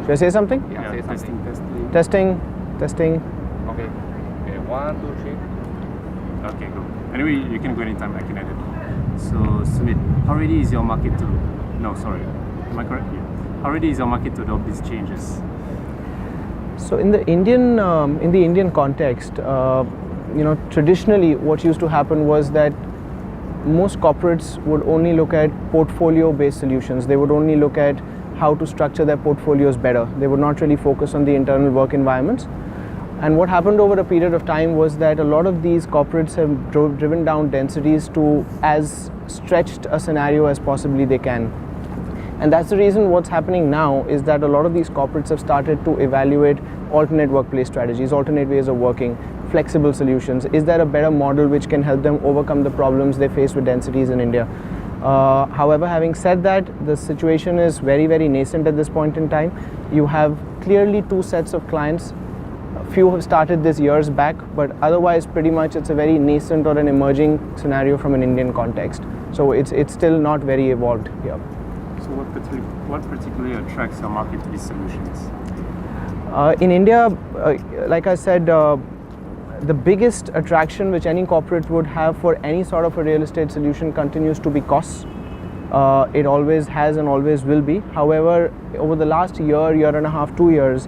Should I say something? Yeah, say something. Testing. Okay. 1, 2, 3. Okay, go. Anyway, you can go anytime, I can edit. So, Sumit, how ready is your market to... No, sorry. Am I correct? Yeah. How ready is your market to adopt these changes? So in the Indian context, traditionally what used to happen was that most corporates would only look at portfolio-based solutions. They would only look at how to structure their portfolios better. They would not really focus on the internal work environments. And what happened over a period of time was that a lot of these corporates have driven down densities to as stretched a scenario as possibly they can. And that's the reason what's happening now is that a lot of these corporates have started to evaluate alternate workplace strategies, alternate ways of working, flexible solutions. Is there a better model which can help them overcome the problems they face with densities in India? However, having said that, the situation is very, very nascent at this point in time. You have clearly two sets of clients. A few have started this years back, but otherwise pretty much it's a very nascent or an emerging scenario from an Indian context. So it's still not very evolved here. So what particularly attracts your market to these solutions? In India, like I said, the biggest attraction which any corporate would have for any sort of a real estate solution continues to be costs. It always has and always will be. However, over the last year and a half, 2 years,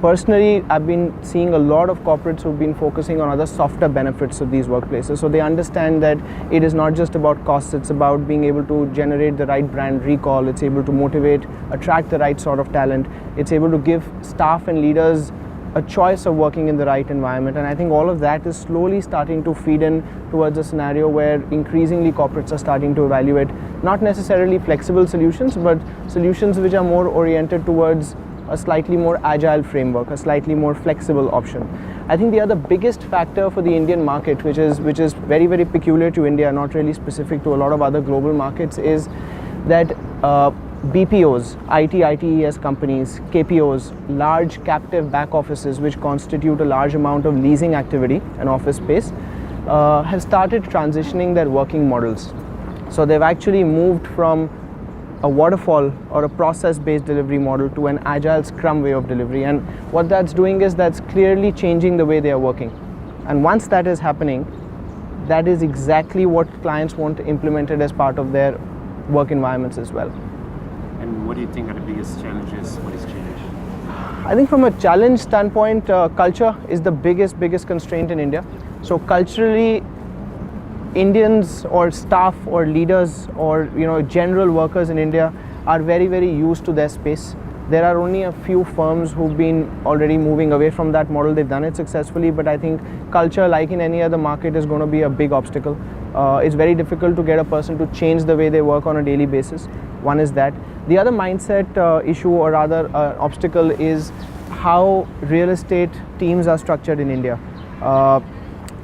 personally, I've been seeing a lot of corporates who've been focusing on other softer benefits of these workplaces. So they understand that it is not just about costs, it's about being able to generate the right brand recall, it's able to motivate, attract the right sort of talent, it's able to give staff and leaders a choice of working in the right environment. And I think all of that is slowly starting to feed in towards a scenario where increasingly corporates are starting to evaluate not necessarily flexible solutions, but solutions which are more oriented towards a slightly more agile framework, a slightly more flexible option. I think the other biggest factor for the Indian market, which is very, very peculiar to India, not really specific to a lot of other global markets, is that BPOs, ITES companies, KPOs, large captive back offices which constitute a large amount of leasing activity and office space, have started transitioning their working models. So they've actually moved from a waterfall or a process-based delivery model to an agile scrum way of delivery. And what that's doing is that's clearly changing the way they are working. And once that is happening, that is exactly what clients want implemented as part of their work environments as well. And what do you think are the biggest challenges for this change? I think from a challenge standpoint, culture is the biggest constraint in India. So culturally, Indians or staff or leaders or general workers in India are very, very used to their space. There are only a few firms who've been already moving away from that model. They've done it successfully, but I think culture, like in any other market, is going to be a big obstacle. It's very difficult to get a person to change the way they work on a daily basis. One is that. The other mindset issue, or rather obstacle, is how real estate teams are structured in India.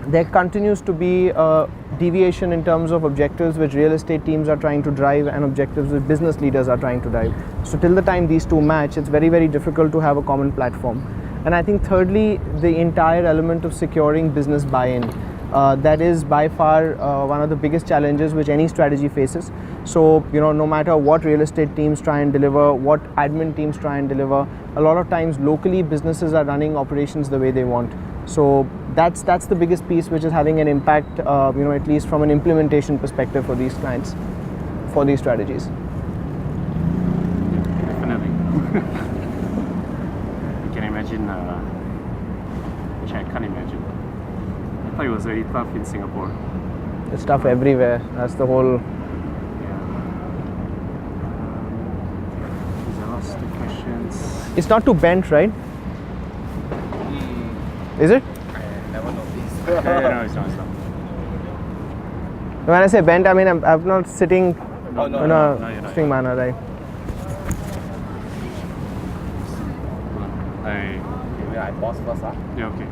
There continues to be a deviation in terms of objectives which real estate teams are trying to drive and objectives which business leaders are trying to drive. So till the time these two match, it's very, very difficult to have a common platform. And I think thirdly, the entire element of securing business buy-in. That is by far one of the biggest challenges which any strategy faces. So, no matter what real estate teams try and deliver, what admin teams try and deliver, a lot of times locally businesses are running operations the way they want. So that's the biggest piece which is having an impact, at least from an implementation perspective for these clients, for these strategies. Definitely. You can imagine, which I can't imagine. I thought it was very tough in Singapore. It's tough everywhere. That's the whole. I lost the questions. It's not too bent, right? Is it? I never noticed. No, it's not. When I say bent, I mean I'm not sitting No, in no, a string manner, right? Maybe I pause first, huh? Yeah, okay.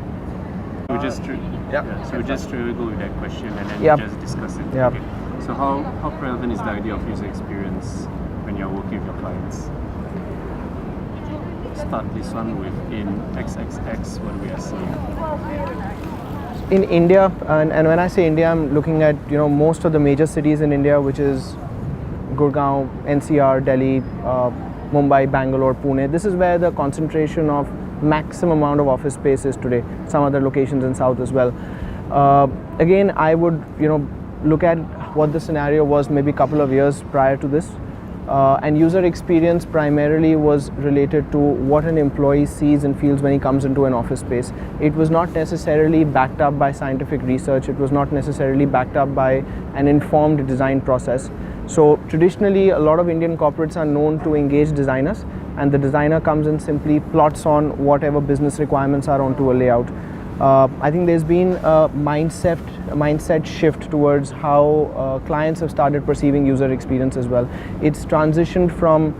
We just so we just go with that question and then Yep. we just discuss it. Yep. Okay. So how prevalent is the idea of user experience when you're working with your clients? Start this one with in XXX what we are seeing. In India, and when I say India, I'm looking at most of the major cities in India, which is Gurgaon, NCR, Delhi, Mumbai, Bangalore, Pune. This is where the concentration of maximum amount of office space is today. Some other locations in South as well. Again, I would look at what the scenario was maybe a couple of years prior to this. And user experience primarily was related to what an employee sees and feels when he comes into an office space. It was not necessarily backed up by scientific research. It was not necessarily backed up by an informed design process. So traditionally, a lot of Indian corporates are known to engage designers, and the designer comes and simply plots on whatever business requirements are onto a layout. I think there's been a mindset shift towards how clients have started perceiving user experience as well. It's transitioned from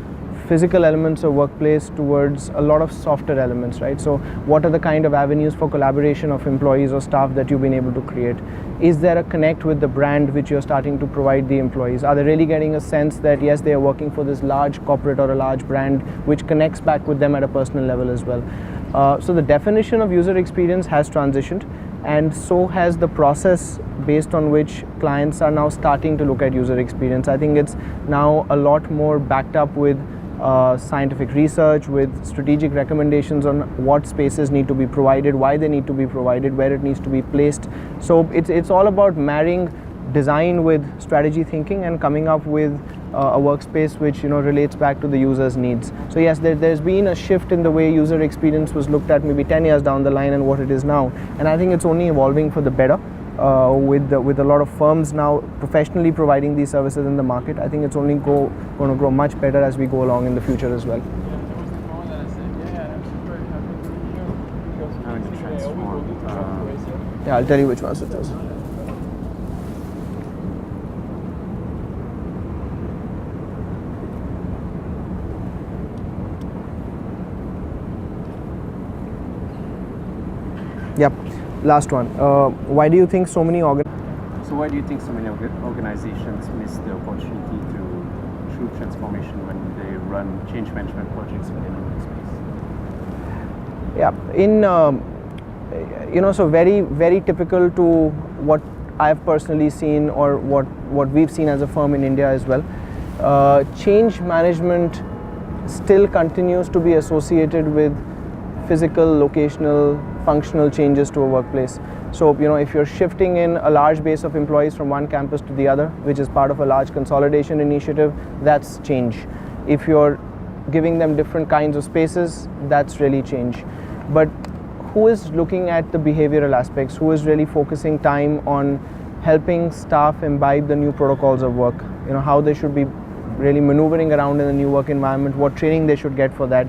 physical elements of workplace towards a lot of softer elements, right? So what are the kind of avenues for collaboration of employees or staff that you've been able to create? Is there a connect with the brand which you're starting to provide the employees? Are they really getting a sense that yes, they are working for this large corporate or a large brand which connects back with them at a personal level as well? So the definition of user experience has transitioned, and so has the process based on which clients are now starting to look at user experience. I think it's now a lot more backed up with scientific research, with strategic recommendations on what spaces need to be provided, why they need to be provided, where it needs to be placed. So it's all about marrying design with strategy thinking and coming up with a workspace which relates back to the user's needs. So yes, there's been a shift in the way user experience was looked at maybe 10 years down the line and what it is now, and I think it's only evolving for the better. With a lot of firms now professionally providing these services in the market, I think it's only going to grow much better as we go along in the future as well. Yeah, I'll tell you which ones it is. Yep, last one. Why do you think so many organizations miss the opportunity to true transformation when they run change management projects within a workspace? Yeah, so very, very typical to what I've personally seen or what we've seen as a firm in India as well. Change management still continues to be associated with physical, locational, functional changes to a workplace. So if you're shifting in a large base of employees from one campus to the other, which is part of a large consolidation initiative, that's change. If you're giving them different kinds of spaces, that's really change. But who is looking at the behavioral aspects? Who is really focusing time on helping staff imbibe the new protocols of work? How they should be really maneuvering around in the new work environment, what training they should get for that.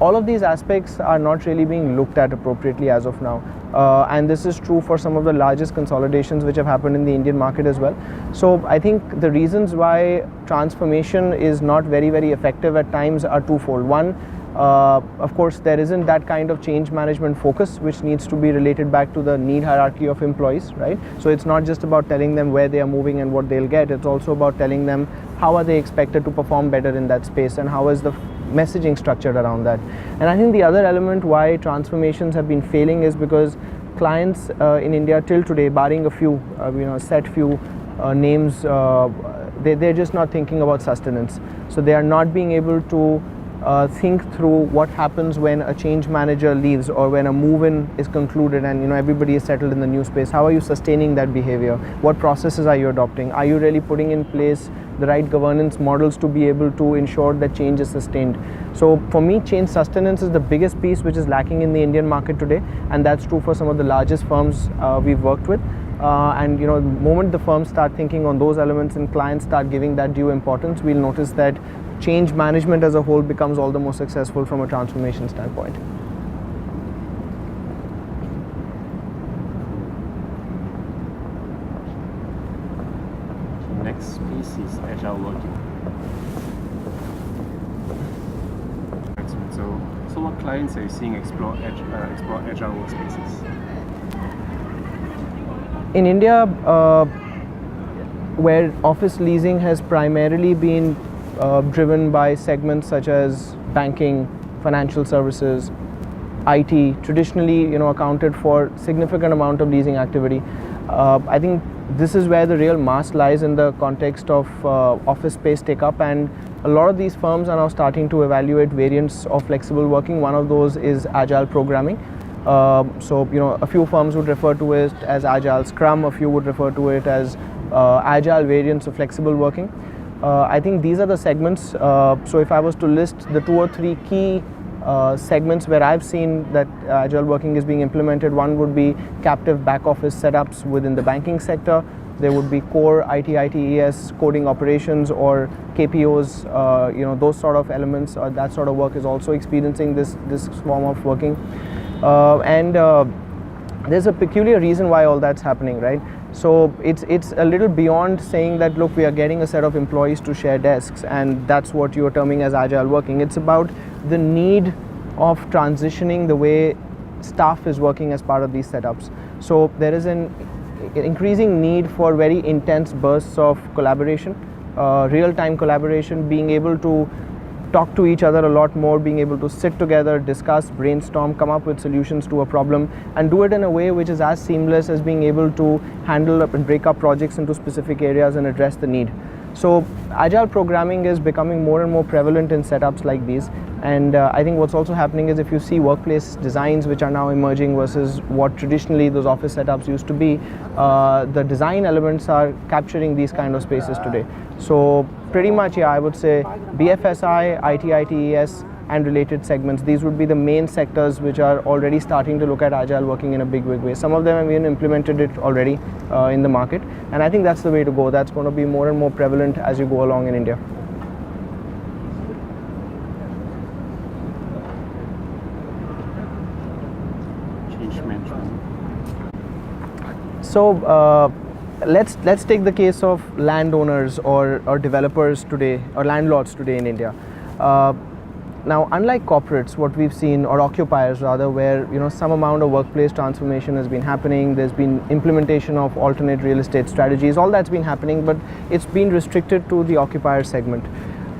All of these aspects are not really being looked at appropriately as of now. And this is true for some of the largest consolidations which have happened in the Indian market as well. So I think the reasons why transformation is not very, very effective at times are twofold. One, of course, there isn't that kind of change management focus which needs to be related back to the need hierarchy of employees, right? So it's not just about telling them where they are moving and what they'll get. It's also about telling them how are they expected to perform better in that space and how is the messaging structured around that. And I think the other element why transformations have been failing is because clients in India till today, barring a few, set few names, they're just not thinking about sustenance. So they are not being able to think through what happens when a change manager leaves or when a move-in is concluded and everybody is settled in the new space. How are you sustaining that behavior? What processes are you adopting? Are you really putting in place the right governance models to be able to ensure that change is sustained? So for me, change sustenance is the biggest piece which is lacking in the Indian market today, and that's true for some of the largest firms we've worked with. And the moment the firms start thinking on those elements and clients start giving that due importance, we'll notice that change management as a whole becomes all the more successful from a transformation standpoint. Next piece is agile working. So what clients are you seeing explore agile workspaces? In India, where office leasing has primarily been driven by segments such as banking, financial services, IT, traditionally accounted for significant amount of leasing activity. I think this is where the real mass lies in the context of office space take up, and a lot of these firms are now starting to evaluate variants of flexible working. One of those is agile programming. So a few firms would refer to it as agile scrum, a few would refer to it as agile variants of flexible working. I think these are the segments. So if I was to list the 2 or 3 key segments where I've seen that agile working is being implemented, one would be captive back office setups within the banking sector. There would be core ITES coding operations or KPOs, those sort of elements, that sort of work is also experiencing this form of working. And there's a peculiar reason why all that's happening, right? So it's a little beyond saying that, look, we are getting a set of employees to share desks and that's what you're terming as agile working. It's about the need of transitioning the way staff is working as part of these setups. So there is an increasing need for very intense bursts of collaboration, real-time collaboration, being able to talk to each other a lot more, being able to sit together, discuss, brainstorm, come up with solutions to a problem, and do it in a way which is as seamless as being able to handle up and break up projects into specific areas and address the need. So agile programming is becoming more and more prevalent in setups like these, and I think what's also happening is, if you see workplace designs which are now emerging versus what traditionally those office setups used to be, the design elements are capturing these kind of spaces today. So pretty much, yeah, I would say BFSI, ITES and related segments, these would be the main sectors which are already starting to look at agile working in a big way. Some of them have even implemented it already in the market, and I think that's the way to go. That's going to be more and more prevalent as you go along in India. Change management. So let's take the case of landowners or developers today, or landlords today in India. Now, unlike corporates, what we've seen, or occupiers rather, where some amount of workplace transformation has been happening, there's been implementation of alternate real estate strategies, all that's been happening, but it's been restricted to the occupier segment.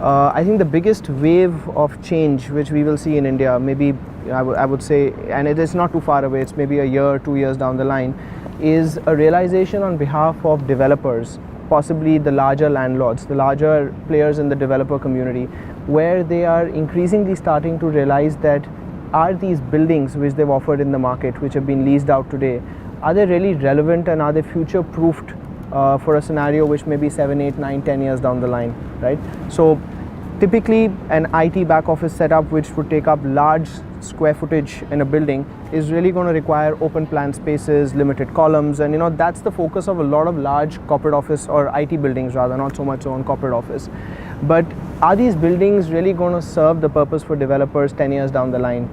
I think the biggest wave of change which we will see in India, maybe I would say, and it is not too far away, it's maybe a year, 2 years down the line, is a realization on behalf of developers, possibly the larger landlords, the larger players in the developer community, where they are increasingly starting to realize that, are these buildings which they've offered in the market, which have been leased out today, are they really relevant and are they future proofed for a scenario which may be 7, 8, 9, 10 years down the line, right? So typically an IT back office setup which would take up large square footage in a building is really going to require open plan spaces, limited columns, and that's the focus of a lot of large corporate office or IT buildings rather, not so much on corporate office. But are these buildings really going to serve the purpose for developers 10 years down the line?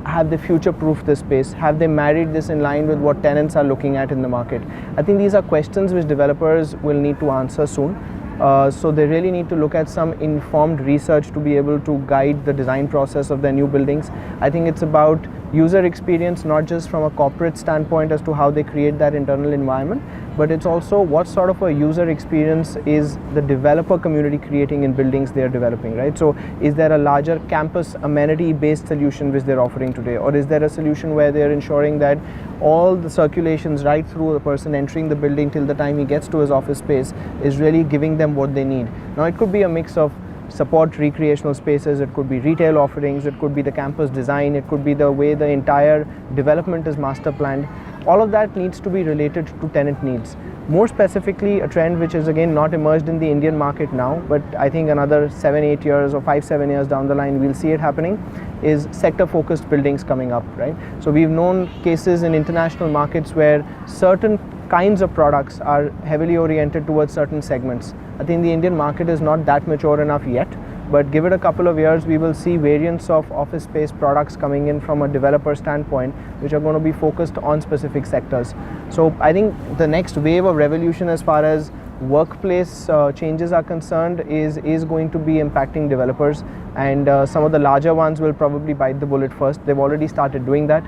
Have they future-proofed this space? Have they married this in line with what tenants are looking at in the market? I think these are questions which developers will need to answer soon. So they really need to look at some informed research to be able to guide the design process of their new buildings. I think it's about user experience, not just from a corporate standpoint as to how they create that internal environment, but it's also what sort of a user experience is the developer community creating in buildings they are developing, right? So is there a larger campus amenity based solution which they're offering today, or is there a solution where they're ensuring that all the circulations right through the person entering the building till the time he gets to his office space is really giving them what they need? Now it could be a mix of support recreational spaces, it could be retail offerings, it could be the campus design, it could be the way the entire development is master planned. All of that needs to be related to tenant needs. More specifically, a trend which is again not emerged in the Indian market now, but I think another 7, 8 years or 5, 7 years down the line we'll see it happening, is sector focused buildings coming up, right? So we've known cases in international markets where certain kinds of products are heavily oriented towards certain segments. I think the Indian market is not that mature enough yet, but give it a couple of years, we will see variants of office space products coming in from a developer standpoint, which are going to be focused on specific sectors. So I think the next wave of revolution as far as workplace changes are concerned is going to be impacting developers, and some of the larger ones will probably bite the bullet first. They've already started doing that.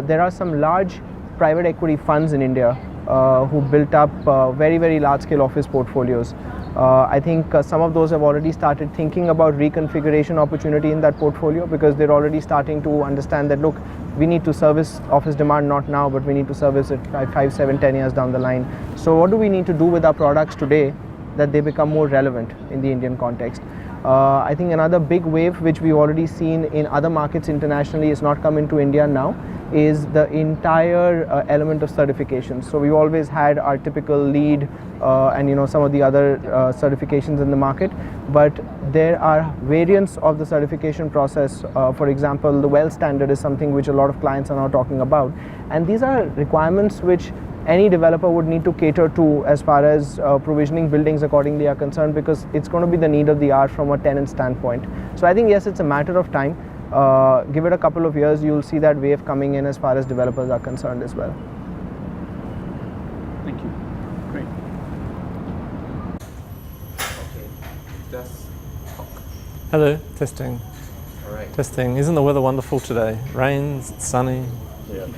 There are some large private equity funds in India who built up very, very large scale office portfolios. I think some of those have already started thinking about reconfiguration opportunity in that portfolio, because they're already starting to understand that, look, we need to service office demand not now, but we need to service it 5, 7, 10 years down the line. So what do we need to do with our products today that they become more relevant in the Indian context? I think another big wave which we've already seen in other markets internationally is not come into India now is the entire element of certification. So we've always had our typical lead and some of the other certifications in the market, but there are variants of the certification process. For example, the WELL standard is something which a lot of clients are now talking about, and these are requirements which any developer would need to cater to as far as provisioning buildings accordingly are concerned, because it's going to be the need of the hour from a tenant standpoint. So I think yes, it's a matter of time. Give it a couple of years, you'll see that wave coming in as far as developers are concerned as well. Thank you. Great. Okay. Just Hello, testing. all right. Testing. Isn't the weather wonderful today? Rains, it's sunny. Yeah.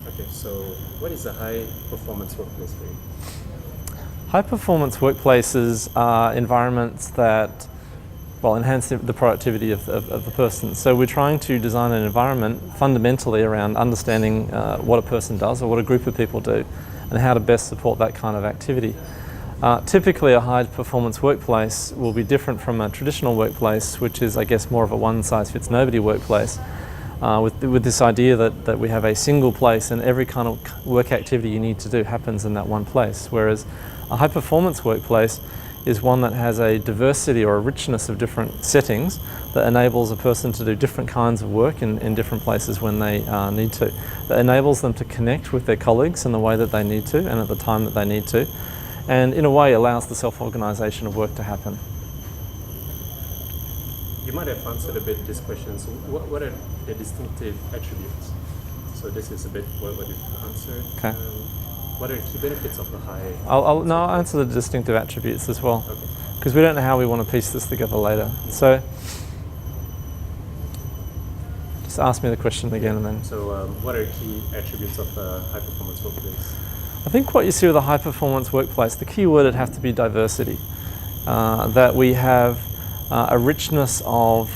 Okay, so what is a high performance workplace for you? High performance workplaces are environments that enhance the productivity of the person. So we're trying to design an environment fundamentally around understanding what a person does or what a group of people do and how to best support that kind of activity. Typically a high performance workplace will be different from a traditional workplace, which is, I guess, more of a one-size-fits-nobody workplace, with this idea that we have a single place and every kind of work activity you need to do happens in that one place. Whereas a high performance workplace is one that has a diversity or a richness of different settings that enables a person to do different kinds of work in different places when they need to. That enables them to connect with their colleagues in the way that they need to and at the time that they need to, and in a way allows the self-organisation of work to happen. You might have answered a bit this question. So what are the distinctive attributes? So this is a bit what you've answered. Okay. What are the key benefits of the high? I'll answer the distinctive attributes as well, Okay. because we don't know how we want to piece this together later. So just ask me the question again and then. So what are key attributes of a high performance workplace? I think what you see with a high performance workplace, the key word would have to be diversity. That we have a richness of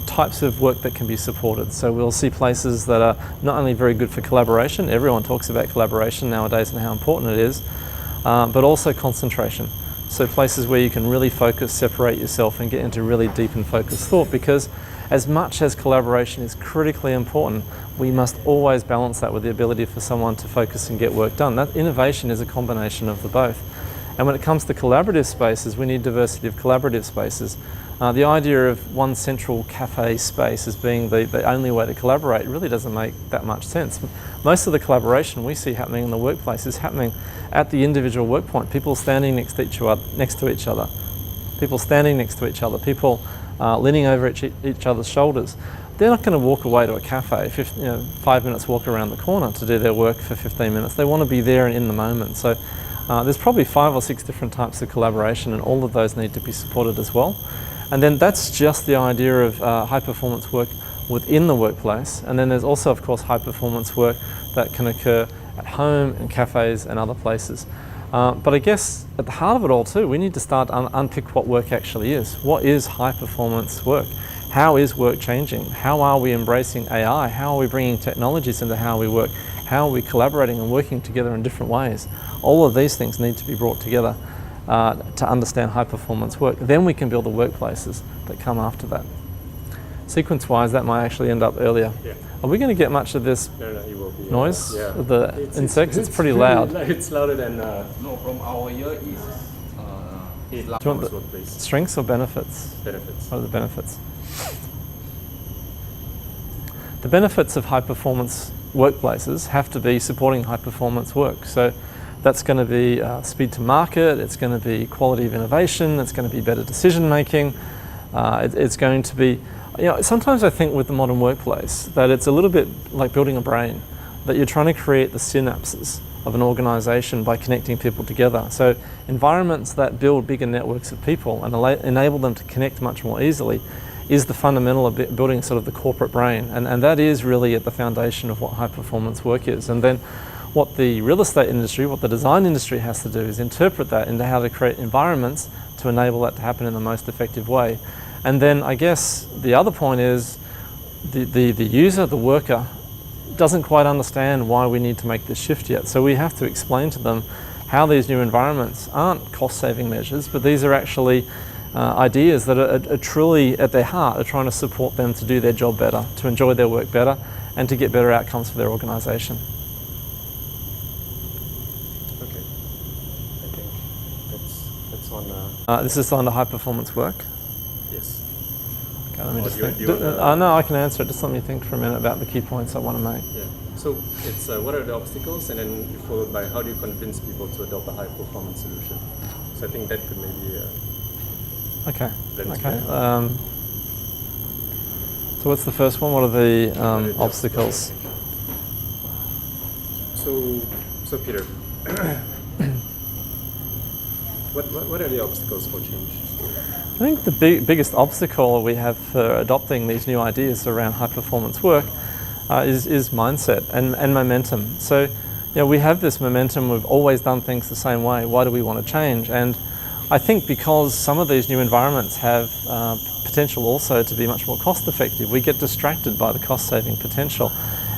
types of work that can be supported. So we'll see places that are not only very good for collaboration, everyone talks about collaboration nowadays and how important it is, but also concentration. So places where you can really focus, separate yourself and get into really deep and focused thought, because as much as collaboration is critically important, we must always balance that with the ability for someone to focus and get work done. That innovation is a combination of the both. And when it comes to collaborative spaces, we need diversity of collaborative spaces. The idea of one central cafe space as being the only way to collaborate really doesn't make that much sense. Most of the collaboration we see happening in the workplace is happening at the individual work point. People standing next to each other, people standing next to each other, people leaning over each other's shoulders. They're not going to walk away to a cafe, 5 minutes walk around the corner to do their work for 15 minutes. They want to be there and in the moment. So there's probably 5 or 6 different types of collaboration, and all of those need to be supported as well. And then that's just the idea of high performance work within the workplace. And then there's also, of course, high performance work that can occur at home, in cafes and other places. But I guess at the heart of it all too, we need to start to unpick what work actually is. What is high performance work? How is work changing? How are we embracing AI? How are we bringing technologies into how we work? How are we collaborating and working together in different ways? All of these things need to be brought together to understand high performance work. Then we can build the workplaces that come after that. Sequence wise, that might actually end up earlier. Yeah. Are we going to get much of this No, it will be. noise? Yeah. The insects? It's pretty loud. It's louder than No, from our ear is loud. Do you want the workplace strengths or benefits? benefits. What are the benefits? The benefits of high performance workplaces have to be supporting high performance work. So that's going to be speed to market, it's going to be quality of innovation, it's going to be better decision making, it's going to be, sometimes I think with the modern workplace that it's a little bit like building a brain, that you're trying to create the synapses of an organization by connecting people together. So environments that build bigger networks of people and enable them to connect much more easily is the fundamental of building sort of the corporate brain. And that is really at the foundation of what high performance work is. And then what the real estate industry, what the design industry has to do is interpret that into how to create environments to enable that to happen in the most effective way. And then I guess the other point is the user, the worker, doesn't quite understand why we need to make this shift yet. So we have to explain to them how these new environments aren't cost-saving measures, but these are actually ideas that are truly at their heart are trying to support them to do their job better, to enjoy their work better, and to get better outcomes for their organisation. Okay, I think that's on. This is on the high performance work. Yes. Okay, let me Or just do you- think. do you wanna- No, I can answer it. Just let me think for a minute about the key points I want to make. Yeah. So it's what are the obstacles, and then followed by how do you convince people to adopt a high performance solution. So I think that could maybe. Okay. Then it's Okay. good. So what's the first one? What are the What are the obstacles? So Peter, what are the obstacles for change? I think the biggest obstacle we have for adopting these new ideas around high performance work is mindset and momentum. So, we have this momentum. We've always done things the same way. Why do we want to change? And I think because some of these new environments have potential also to be much more cost effective, we get distracted by the cost saving potential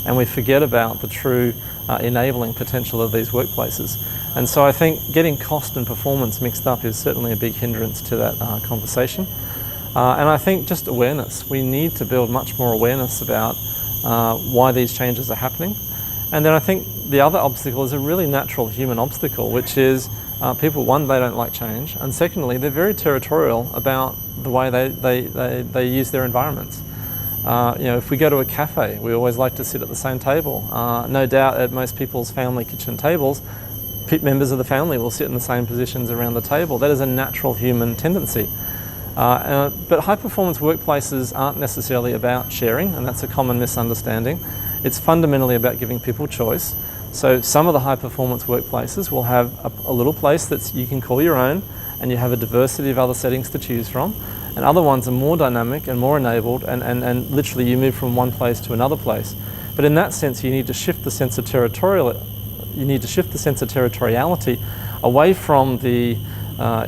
and we forget about the true enabling potential of these workplaces. And so I think getting cost and performance mixed up is certainly a big hindrance to that conversation. And I think just awareness. We need to build much more awareness about why these changes are happening. And then I think the other obstacle is a really natural human obstacle, which is people, one, they don't like change, and secondly, they're very territorial about the way they use their environments. If we go to a cafe, we always like to sit at the same table. No doubt at most people's family kitchen tables, members of the family will sit in the same positions around the table. That is a natural human tendency. But high performance workplaces aren't necessarily about sharing, and that's a common misunderstanding. It's fundamentally about giving people choice. So some of the high performance workplaces will have a little place that you can call your own, and you have a diversity of other settings to choose from. And other ones are more dynamic and more enabled, and literally you move from one place to another place. But in that sense, you need to shift the sense of territoriality away from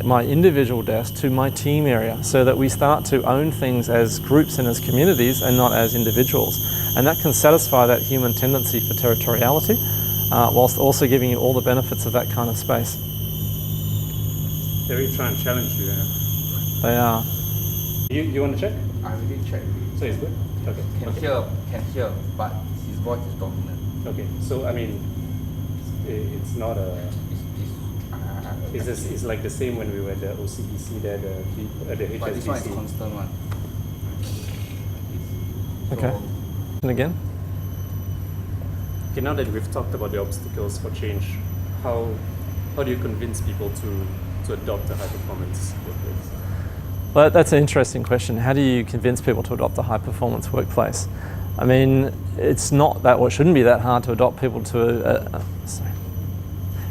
my individual desk to my team area, so that we start to own things as groups and as communities and not as individuals. And that can satisfy that human tendency for territoriality, whilst also giving you all the benefits of that kind of space. They really try and challenge you. They are. You want to check? I already checked. So it's good? Okay. Can hear, but his voice is dominant. Okay. So I mean, it's not a. It's like the same when we were at the OCBC there, the HSBC. But this one is constant one. Okay. And again? Okay, now that we've talked about the obstacles for change, how do you convince people to adopt a high performance workplace? Well, that's an interesting question. How do you convince people to adopt a high performance workplace? I mean, it's not that, or it shouldn't be that hard to adopt people to,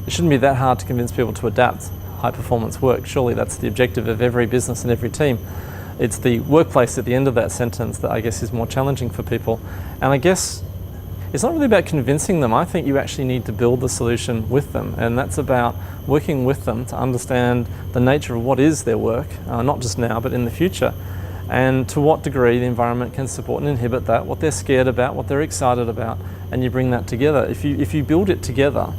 it shouldn't be that hard to convince people to adapt high performance work. Surely that's the objective of every business and every team. It's the workplace at the end of that sentence that I guess is more challenging for people. And I guess it's not really about convincing them. I think you actually need to build the solution with them, and that's about working with them to understand the nature of what is their work, not just now but in the future, and to what degree the environment can support and inhibit that, what they're scared about, what they're excited about, and you bring that together. If you build it together,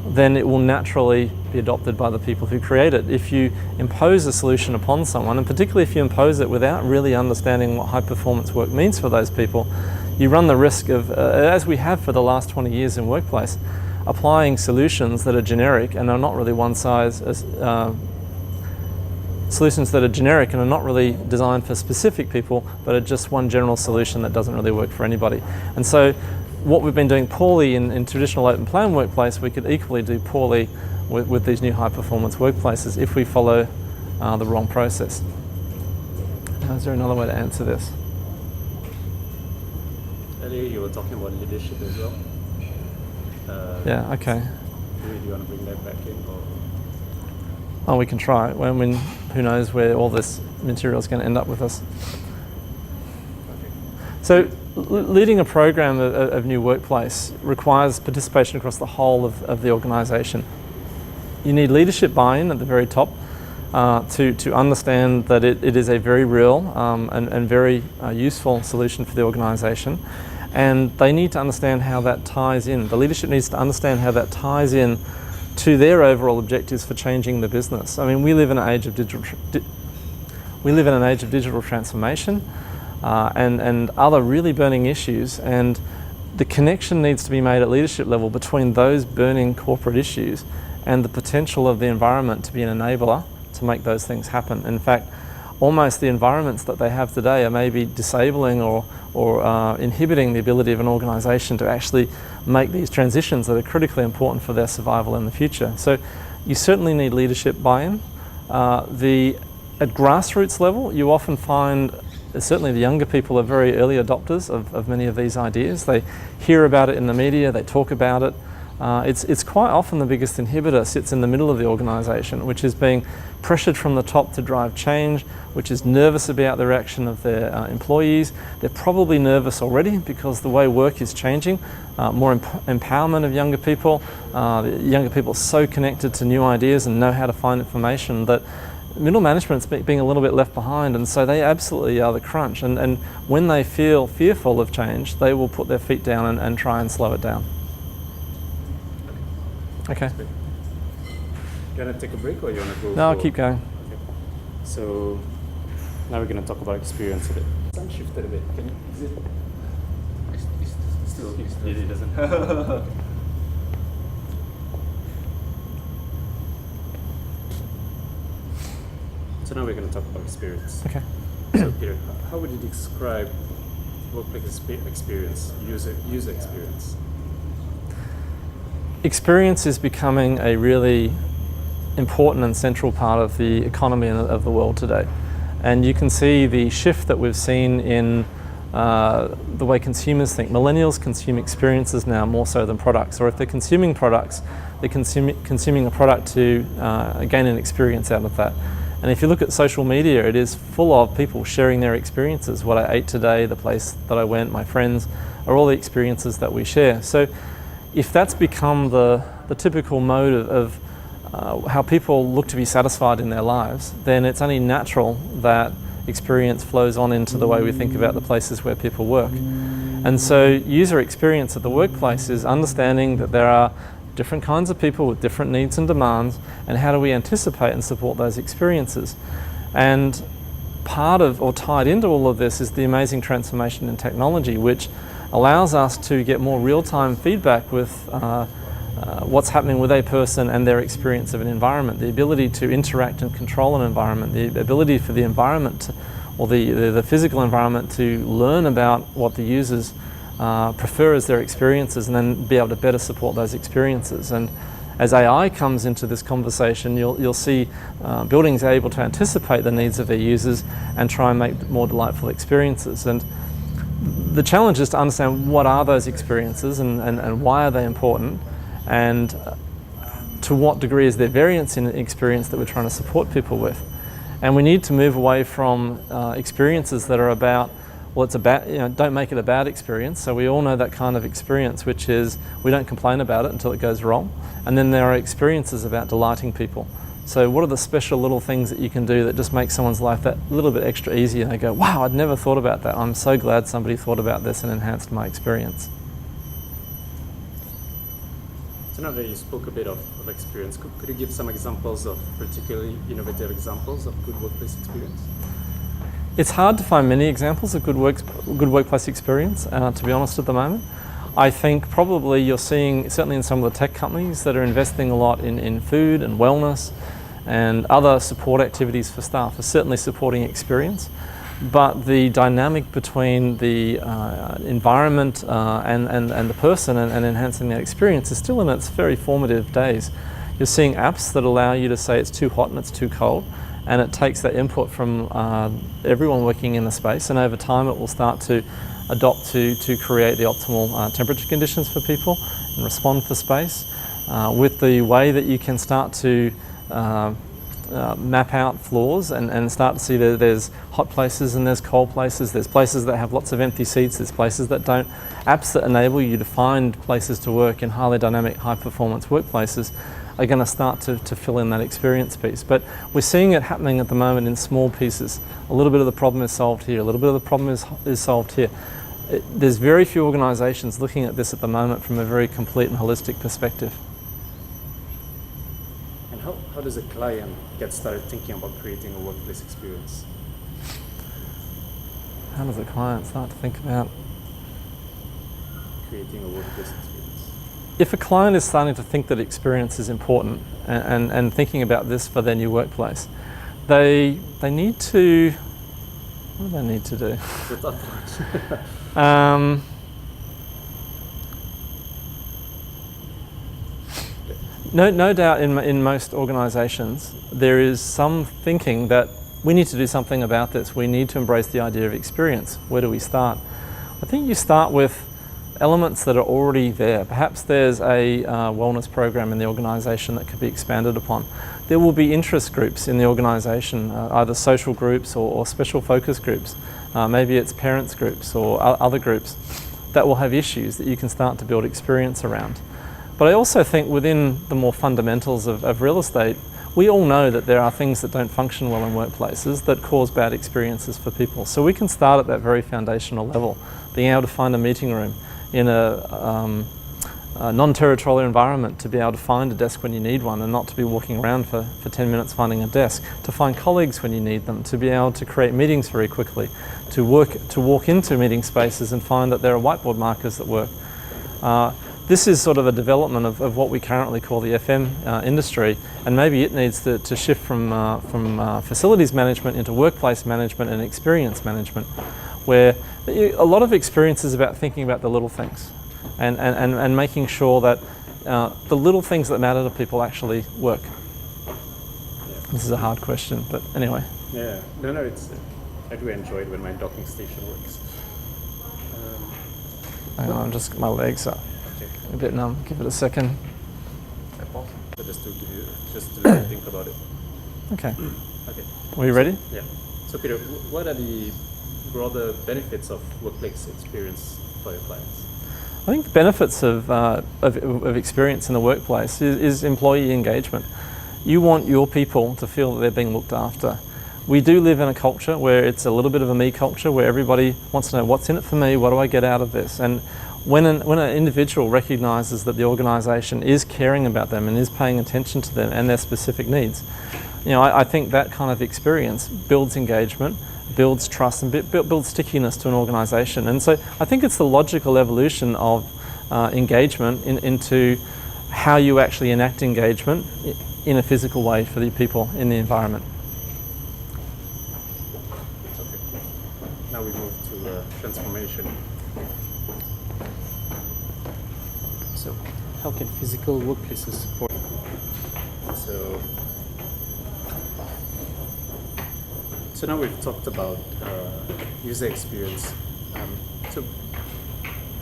then it will naturally be adopted by the people who create it. If you impose a solution upon someone, and particularly if you impose it without really understanding what high performance work means for those people, you run the risk of, as we have for the last 20 years in workplace, applying solutions that are generic and are not really solutions that are generic and are not really designed for specific people, but are just one general solution that doesn't really work for anybody. And so what we've been doing poorly in traditional open plan workplace, we could equally do poorly with these new high performance workplaces if we follow the wrong process. Now, is there another way to answer this? Earlier you were talking about leadership as well. Yeah, okay. Do you want to bring that back in? Or? Oh, we can try. Who knows where all this material is going to end up with us. Okay. So leading a program of new workplace requires participation across the whole of the organisation. You need leadership buy-in at the very top to understand that it is a very real and very useful solution for the organisation. And they need to understand how that ties in. The leadership needs to understand how that ties in to their overall objectives for changing the business. I mean, we live in an age of we live in an age of digital transformation and other really burning issues, and the connection needs to be made at leadership level between those burning corporate issues and the potential of the environment to be an enabler to make those things happen. In fact, almost the environments that they have today are maybe disabling or inhibiting the ability of an organisation to actually make these transitions that are critically important for their survival in the future. So you certainly need leadership buy-in. At grassroots level, you often find certainly the younger people are very early adopters of many of these ideas. They hear about it in the media, they talk about it. It's quite often the biggest inhibitor sits in the middle of the organisation, which is being pressured from the top to drive change, which is nervous about the reaction of their employees. They're probably nervous already because the way work is changing, more empowerment of younger people. Younger people are so connected to new ideas and know how to find information that middle management's being a little bit left behind, and so they absolutely are the crunch. And when they feel fearful of change, they will put their feet down and try and slow it down. Okay. You want to take a break or you want to go? No, I'll keep going. Okay. So now we're going to talk about experience a bit. Sun shifted a bit. Can you, is it? It's still It doesn't. So now we're going to talk about experience. Okay. So Peter, how would you describe workplace experience, user experience? Experience is becoming a really important and central part of the economy of the world today. And you can see the shift that we've seen in the way consumers think. Millennials consume experiences now more so than products, or if they're consuming products, they're consuming a product to gain an experience out of that. And if you look at social media, it is full of people sharing their experiences. What I ate today, the place that I went, my friends, are all the experiences that we share. So if that's become the typical mode of how people look to be satisfied in their lives, then it's only natural that experience flows on into the way we think about the places where people work. And so user experience at the workplace is understanding that there are different kinds of people with different needs and demands, and how do we anticipate and support those experiences. And part of, or tied into all of this, is the amazing transformation in technology, which allows us to get more real-time feedback with what's happening with a person and their experience of an environment, the ability to interact and control an environment, the ability for the environment to, or the physical environment to learn about what the users prefer as their experiences, and then be able to better support those experiences. And as AI comes into this conversation, you'll see buildings are able to anticipate the needs of their users and try and make more delightful experiences. And the challenge is to understand what are those experiences and why are they important, and to what degree is there variance in experience that we're trying to support people with. And we need to move away from experiences that are about, well, it's about, don't make it a bad experience. So we all know that kind of experience, which is we don't complain about it until it goes wrong. And then there are experiences about delighting people. So what are the special little things that you can do that just make someone's life that little bit extra easy, and they go, wow, I'd never thought about that. I'm so glad somebody thought about this and enhanced my experience. So now that you spoke a bit of experience, could you give some examples of particularly innovative examples of good workplace experience? It's hard to find many examples of good workplace experience, to be honest, at the moment. I think probably you're seeing, certainly in some of the tech companies that are investing a lot in food and wellness and other support activities for staff, are certainly supporting experience. But the dynamic between the environment and the person and enhancing that experience is still in its very formative days. You're seeing apps that allow you to say it's too hot and it's too cold, and it takes that input from everyone working in the space, and over time it will start to adopt to create the optimal temperature conditions for people and respond for space. With the way that you can start to map out floors and start to see that there's hot places and there's cold places, there's places that have lots of empty seats, there's places that don't. Apps that enable you to find places to work in highly dynamic, high performance workplaces are going to start to fill in that experience piece. But we're seeing it happening at the moment in small pieces. A little bit of the problem is solved here, a little bit of the problem is solved here. There's very few organisations looking at this at the moment from a very complete and holistic perspective. And how does a client get started thinking about creating a workplace experience? how does the client start to think about? Creating a workplace experience. If a client is starting to think that experience is important and thinking about this for their new workplace, they need to, what do they need to do? No doubt in most organisations there is some thinking that we need to do something about this. We need to embrace the idea of experience. Where do we start? I think you start with elements that are already there. Perhaps there's a wellness program in the organisation that could be expanded upon. There will be interest groups in the organisation, either social groups or special focus groups. Maybe it's parents groups or other groups that will have issues that you can start to build experience around. But I also think within the more fundamentals of real estate, we all know that there are things that don't function well in workplaces that cause bad experiences for people. So we can start at that very foundational level, being able to find a meeting room in a non-territorial environment, to be able to find a desk when you need one and not to be walking around for 10 minutes finding a desk, to find colleagues when you need them, to be able to create meetings very quickly, to walk into meeting spaces and find that there are whiteboard markers that work. This is sort of a development of what we currently call the FM industry, and maybe it needs to shift from facilities management into workplace management and experience management, where a lot of experience is about thinking about the little things and making sure that the little things that matter to people actually work. This is a hard question, but anyway. Yeah, no, I do enjoy it when my docking station works. Hang on, my legs are a bit numb. Give it a second. So just to think about it. Okay. Okay. Are you ready? Yeah. So Peter, what are the broader benefits of workplace experience for your clients? I think the benefits of experience in the workplace is employee engagement. You want your people to feel that they're being looked after. We do live in a culture where it's a little bit of a me culture, where everybody wants to know what's in it for me, what do I get out of this? And when an individual recognises that the organisation is caring about them and is paying attention to them and their specific needs, I think that kind of experience builds engagement, builds trust and builds stickiness to an organisation. And so I think it's the logical evolution of engagement into how you actually enact engagement in a physical way for the people in the environment. Okay. Now we move to transformation. So how can physical workplaces support? So now we've talked about user experience. So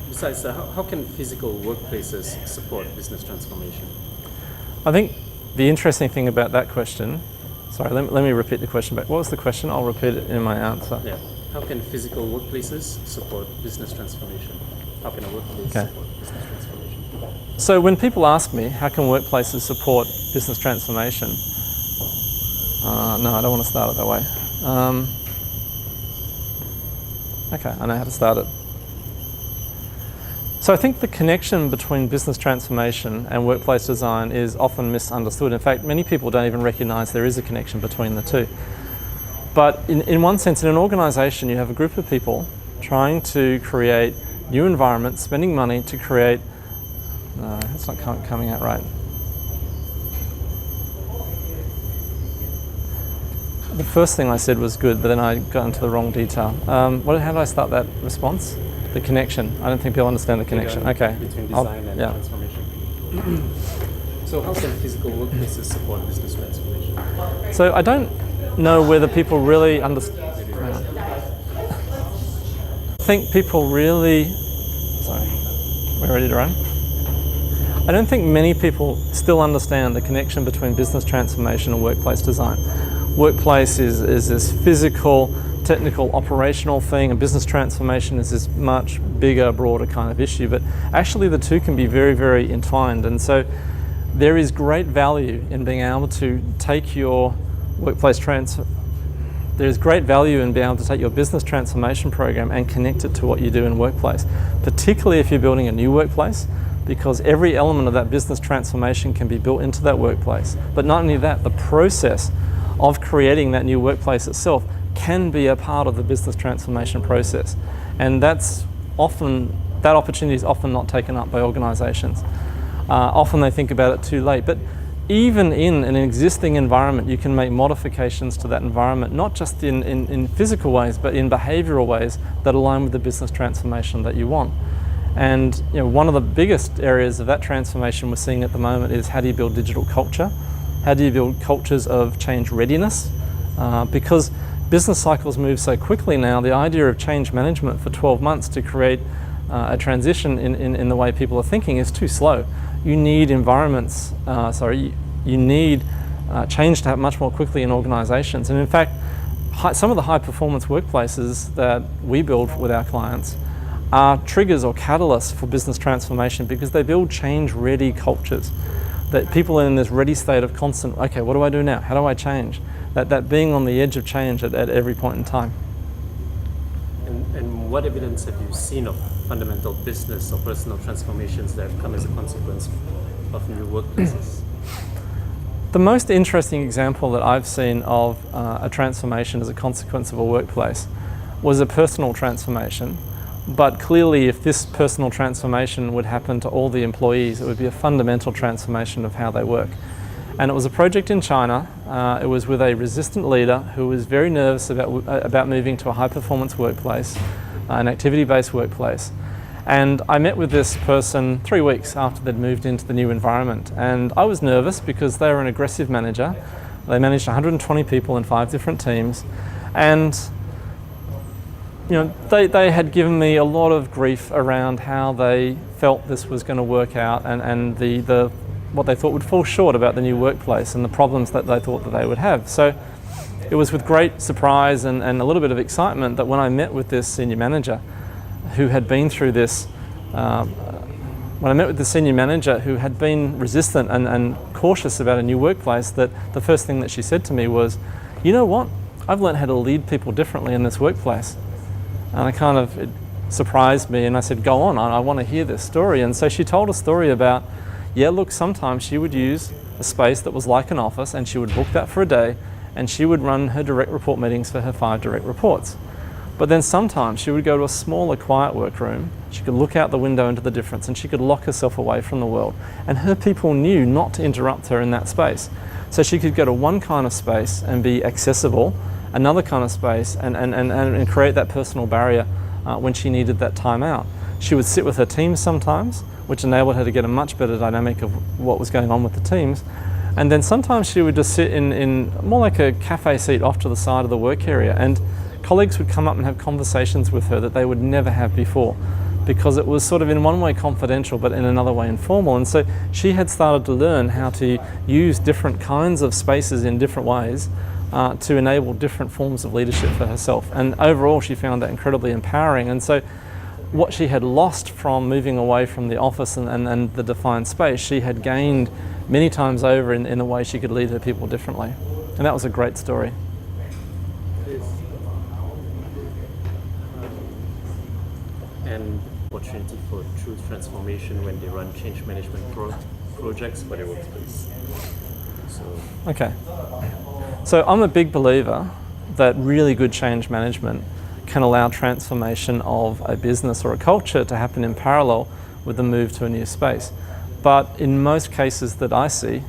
besides that, how can physical workplaces support business transformation? I think the interesting thing about that question, sorry, let me repeat the question back. What was the question? I'll repeat it in my answer. Yeah. How can physical workplaces support business transformation? How can a workplace support business transformation? So when people ask me, how can workplaces support business transformation? No, I don't want to start it that way. Okay, I know how to start it. So I think the connection between business transformation and workplace design is often misunderstood. In fact, many people don't even recognise there is a connection between the two. But in one sense, in an organisation, you have a group of people trying to create new environments, spending money to create... No, it's not coming out right. The first thing I said was good, but then I got into the wrong detail. How do I start that response? The connection. I don't think people understand the connection. Okay. Between design and transformation. So how can physical workplaces support business transformation? So I don't know whether people really understand. I think people really... Sorry. We're ready to run? I don't think many people still understand the connection between business transformation and workplace design. Workplace is this physical, technical, operational thing, and business transformation is this much bigger, broader kind of issue. But actually the two can be very, very entwined. And so there is great value in being able to take your there's great value in being able to take your business transformation program and connect it to what you do in workplace, particularly if you're building a new workplace, because every element of that business transformation can be built into that workplace. But not only that, the process of creating that new workplace itself can be a part of the business transformation process. And that opportunity is often not taken up by organizations. Often they think about it too late. But even in an existing environment, you can make modifications to that environment, not just in physical ways, but in behavioral ways that align with the business transformation that you want. And one of the biggest areas of that transformation we're seeing at the moment is, how do you build digital culture? How do you build cultures of change readiness? Because business cycles move so quickly now, the idea of change management for 12 months to create a transition in the way people are thinking is too slow. You need environments, you need change to happen much more quickly in organizations. And in fact, some of the high performance workplaces that we build with our clients are triggers or catalysts for business transformation, because they build change ready cultures. That people are in this ready state of constant, okay, what do I do now? How do I change? That being on the edge of change at every point in time. And what evidence have you seen of fundamental business or personal transformations that come as a consequence of new workplaces? The most interesting example that I've seen of a transformation as a consequence of a workplace was a personal transformation. But clearly, if this personal transformation would happen to all the employees, it would be a fundamental transformation of how they work. And it was a project in China. It was with a resistant leader who was very nervous about moving to a high-performance workplace, an activity-based workplace. And I met with this person 3 weeks after they'd moved into the new environment. And I was nervous because they were an aggressive manager. They managed 120 people in 5 different teams. And they had given me a lot of grief around how they felt this was going to work out, and what they thought would fall short about the new workplace and the problems that they thought that they would have. So it was with great surprise and a little bit of excitement that when I met with this senior manager who had been through this, when I met with the senior manager who had been resistant and cautious about a new workplace, that the first thing that she said to me was, you know what, I've learned how to lead people differently in this workplace. And it surprised me, and I said, go on, I want to hear this story. And so she told a story about, sometimes she would use a space that was like an office, and she would book that for a day, and she would run her direct report meetings for her 5 direct reports. But then sometimes she would go to a smaller, quiet workroom. She could look out the window into the difference, and she could lock herself away from the world. And her people knew not to interrupt her in that space. So she could go to one kind of space and be accessible, another kind of space, and create that personal barrier when she needed that time out. She would sit with her teams sometimes, which enabled her to get a much better dynamic of what was going on with the teams. And then sometimes she would just sit in more like a cafe seat off to the side of the work area, and colleagues would come up and have conversations with her that they would never have before, because it was sort of in one way confidential but in another way informal. And so she had started to learn how to use different kinds of spaces in different ways to enable different forms of leadership for herself. And overall, she found that incredibly empowering. And so what she had lost from moving away from the office and the defined space, she had gained many times over in the way she could lead her people differently. And that was a great story. And opportunity for true transformation when they run change management projects for their workplace. Okay. So I'm a big believer that really good change management can allow transformation of a business or a culture to happen in parallel with the move to a new space. But in most cases that I see,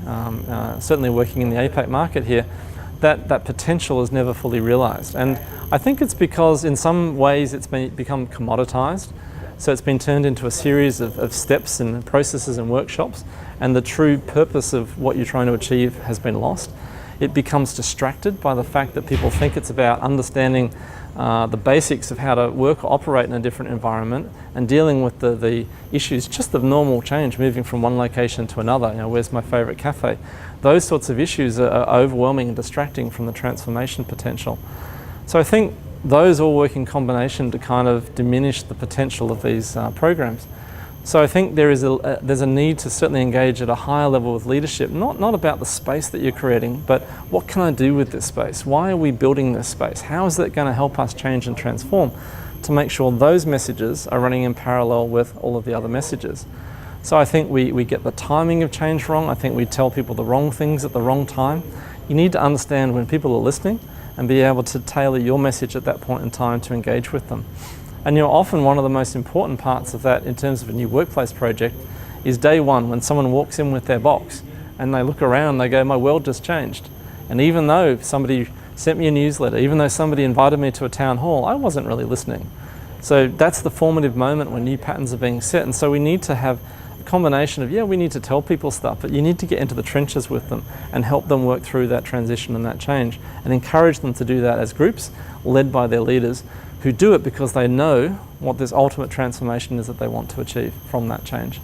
certainly working in the APAC market here, that potential is never fully realized. And I think it's because in some ways it's become commoditized. So it's been turned into a series of steps and processes and workshops, and the true purpose of what you're trying to achieve has been lost. It becomes distracted by the fact that people think it's about understanding the basics of how to work or operate in a different environment and dealing with the issues just of normal change, moving from one location to another. Where's my favorite cafe? Those sorts of issues are overwhelming and distracting from the transformation potential. So I think those all work in combination to kind of diminish the potential of these programs. So I think there's a need to certainly engage at a higher level with leadership, not about the space that you're creating, but what can I do with this space? Why are we building this space? How is that going to help us change and transform, to make sure those messages are running in parallel with all of the other messages. So I think we get the timing of change wrong. I think we tell people the wrong things at the wrong time. You need to understand when people are listening and be able to tailor your message at that point in time to engage with them. And often one of the most important parts of that in terms of a new workplace project is day one, when someone walks in with their box and they look around, they go, my world just changed. And even though somebody sent me a newsletter, even though somebody invited me to a town hall, I wasn't really listening. So that's the formative moment when new patterns are being set. And so we need to have a combination of, we need to tell people stuff, but you need to get into the trenches with them and help them work through that transition and that change, and encourage them to do that as groups led by their leaders who do it because they know what this ultimate transformation is that they want to achieve from that change.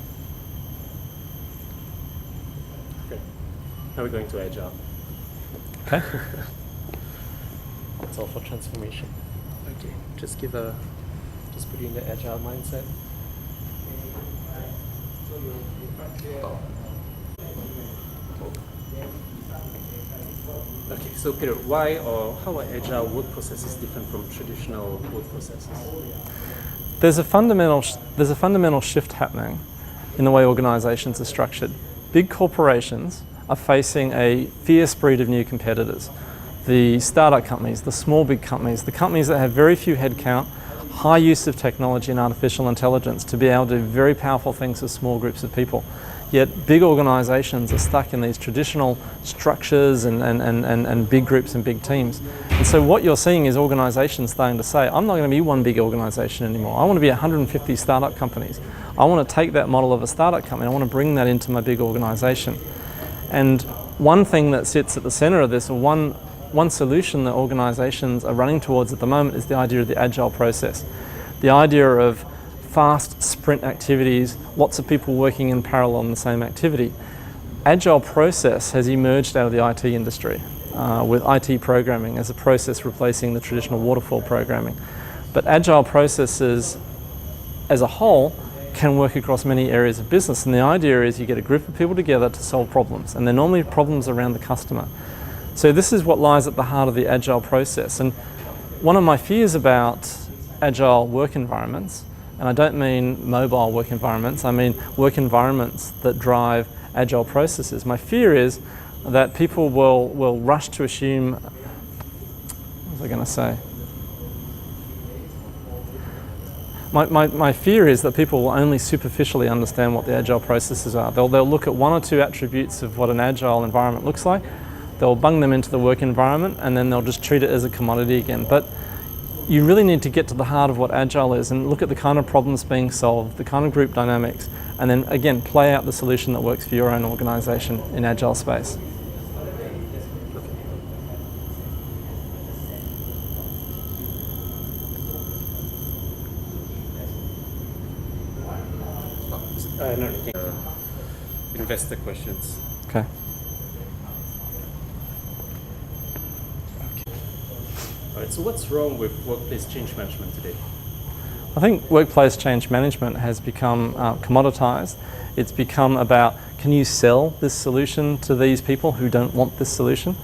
Okay. Now we're going to Agile. Okay. That's all for transformation. Okay, just put you in the Agile mindset. Okay, so Peter, why or how are Agile work processes different from traditional work processes? There's a fundamental shift happening in the way organisations are structured. Big corporations are facing a fierce breed of new competitors. The startup companies, the small big companies, the companies that have very few headcount, high use of technology and artificial intelligence to be able to do very powerful things with small groups of people. Yet big organisations are stuck in these traditional structures and big groups and big teams. And so what you're seeing is organisations starting to say, I'm not going to be one big organisation anymore. I want to be 150 startup companies. I want to take that model of a startup company, I want to bring that into my big organisation. And one thing that sits at the centre of this, or one solution that organisations are running towards at the moment, is the idea of the agile process. The idea of fast sprint activities, lots of people working in parallel on the same activity. Agile process has emerged out of the IT industry with IT programming as a process replacing the traditional waterfall programming. But agile processes as a whole can work across many areas of business, and the idea is you get a group of people together to solve problems, and they're normally problems around the customer. So this is what lies at the heart of the agile process. And one of my fears about agile work environments, and I don't mean mobile work environments, I mean work environments that drive agile processes. My fear is that people will rush to assume, what was I going to say? My fear is that people will only superficially understand what the agile processes are. They'll look at one or two attributes of what an agile environment looks like, they'll bung them into the work environment, and then they'll just treat it as a commodity again. But you really need to get to the heart of what agile is and look at the kind of problems being solved, the kind of group dynamics, and then again play out the solution that works for your own organisation in agile space. Investor questions. Okay. All right, so what's wrong with workplace change management today? I think workplace change management has become commoditized. It's become about, can you sell this solution to these people who don't want this solution?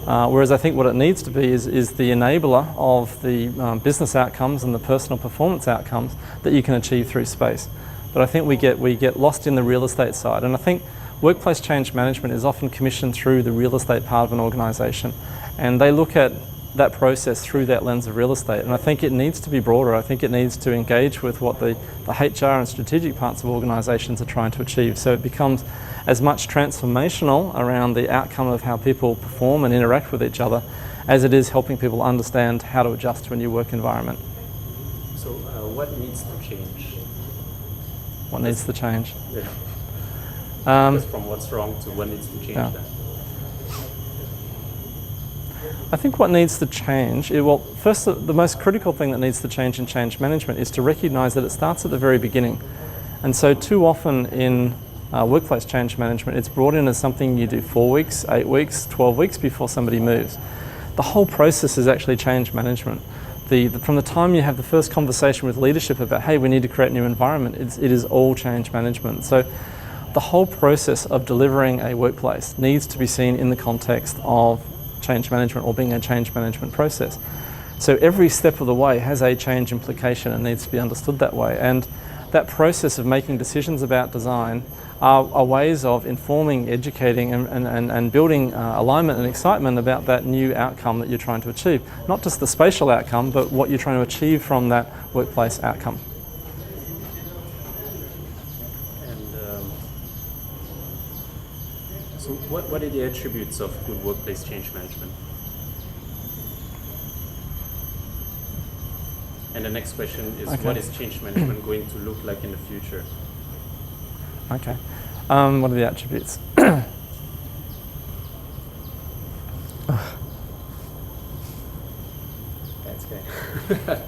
Whereas I think what it needs to be is the enabler of the business outcomes and the personal performance outcomes that you can achieve through space. But I think we get lost in the real estate side, and I think workplace change management is often commissioned through the real estate part of an organisation, and they look at that process through that lens of real estate. And I think it needs to be broader. I think it needs to engage with what the HR and strategic parts of organisations are trying to achieve. So it becomes as much transformational around the outcome of how people perform and interact with each other as it is helping people understand how to adjust to a new work environment. So what needs to change? What needs to change? Yeah. Just from what's wrong to what needs to change that. I think what needs to change, first the most critical thing that needs to change in change management is to recognise that it starts at the very beginning. And so too often in workplace change management, it's brought in as something you do 4 weeks, 8 weeks, 12 weeks before somebody moves. The whole process is actually change management. From the time you have the first conversation with leadership about, hey, we need to create a new environment, it is all change management. So the whole process of delivering a workplace needs to be seen in the context of change management or being a change management process. So every step of the way has a change implication and needs to be understood that way. And that process of making decisions about design are ways of informing, educating and building alignment and excitement about that new outcome that you're trying to achieve. Not just the spatial outcome, but what you're trying to achieve from that workplace outcome. So what are the attributes of good workplace change management? And the next question is, what is change management going to look like in the future? Okay. What are the attributes? That's okay.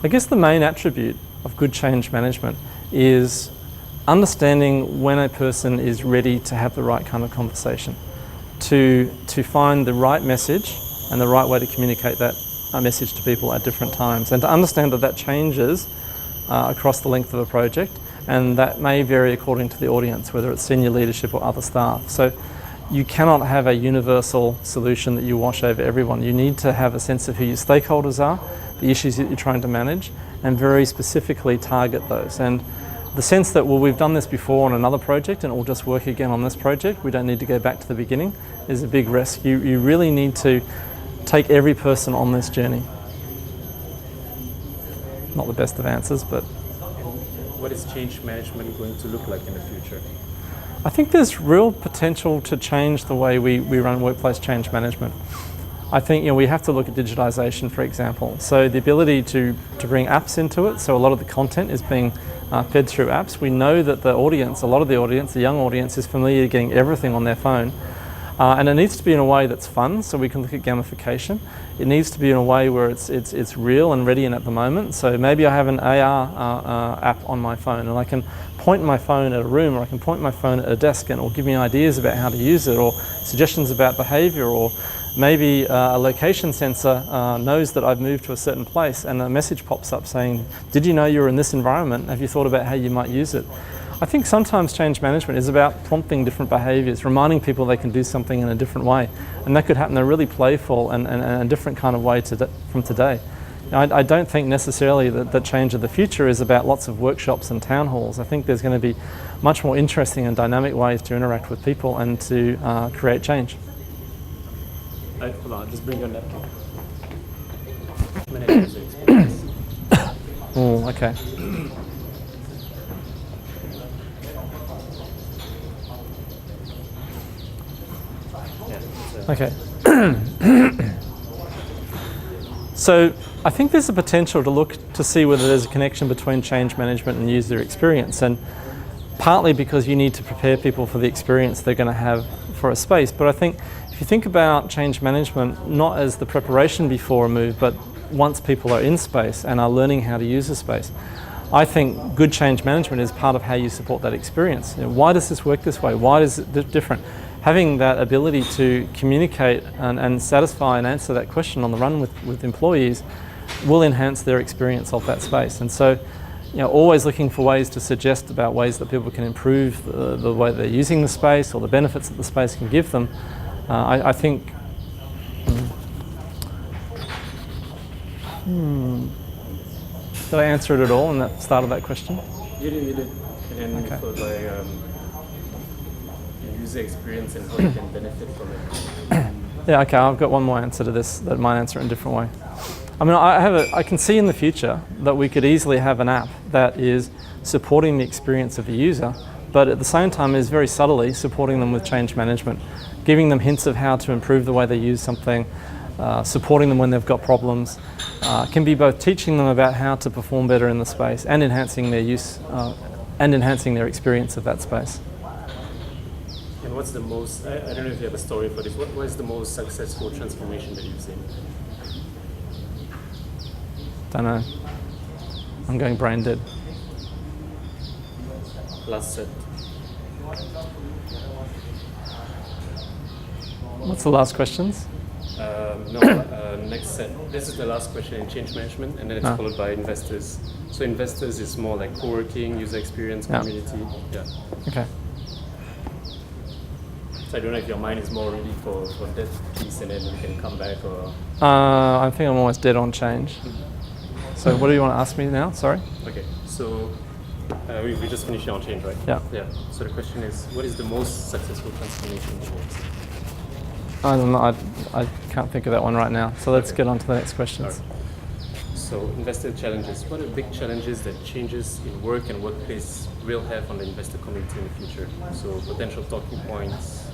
I guess the main attribute of good change management is understanding when a person is ready to have the right kind of conversation, to find the right message and the right way to communicate that message to people at different times, and to understand that that changes across the length of a project, and that may vary according to the audience, whether it's senior leadership or other staff. So you cannot have a universal solution that you wash over everyone. You need to have a sense of who your stakeholders are, the issues that you're trying to manage, and very specifically target those. And the sense that, well, we've done this before on another project and it will just work again on this project, we don't need to go back to the beginning, is a big risk. You really need to take every person on this journey. Not the best of answers, but... What is change management going to look like in the future? I think there's real potential to change the way we run workplace change management. I think we have to look at digitization, for example. So the ability to bring apps into it, so a lot of the content is being fed through apps. We know that the audience, a lot of the audience, the young audience, is familiar with getting everything on their phone. And it needs to be in a way that's fun, so we can look at gamification. It needs to be in a way where it's real and ready and at the moment. So maybe I have an AR app on my phone, and I can point my phone at a room, or I can point my phone at a desk, and it will give me ideas about how to use it, or suggestions about behavior, or maybe a location sensor knows that I've moved to a certain place, and a message pops up saying, did you know you were in this environment? Have you thought about how you might use it? I think sometimes change management is about prompting different behaviours, reminding people they can do something in a different way. And that could happen in a really playful and a different kind of way from today. I don't think necessarily that the change of the future is about lots of workshops and town halls. I think there's going to be much more interesting and dynamic ways to interact with people and to create change. Hold on, just bring your napkin. Managers experience. Oh, okay. Okay. So I think there's a potential to look to see whether there's a connection between change management and user experience, and partly because you need to prepare people for the experience they're going to have for a space. But I think if you think about change management not as the preparation before a move, but once people are in space and are learning how to use a space, I think good change management is part of how you support that experience. Why does this work this way? Why is it different? Having that ability to communicate and satisfy and answer that question on the run with employees will enhance their experience of that space. And so, always looking for ways to suggest about ways that people can improve the way they're using the space or the benefits that the space can give them. I think. Did I answer it at all in that start of that question? You did. And then for the user experience and how you can benefit from it. Yeah, okay, I've got one more answer to this that might answer it in a different way. I mean, I can see in the future that we could easily have an app that is supporting the experience of the user, but at the same time is very subtly supporting them with change management, giving them hints of how to improve the way they use something, supporting them when they've got problems. Can be both teaching them about how to perform better in the space and enhancing their use and enhancing their experience of that space. And what's the most, I don't know if you have a story for this, what is the most successful transformation that you've seen? Don't know. I'm going brain dead. Last set. What's the last questions? Next set. This is the last question in change management, and then it's followed by investors. So investors is more like co-working, user experience, community. Yeah. Okay. So I don't know if your mind is more ready for that piece, and then we can come back, or... I think I'm almost dead on change. So what do you want to ask me now? Sorry. Okay, so we just finished on change, right? Yeah. Yeah. So the question is, what is the most successful transformation in the world? I don't know. I can't think of that one right now. So let's get on to the next questions. So investor challenges. What are the big challenges that changes in work and workplace will have on the investor community in the future? So potential talking points,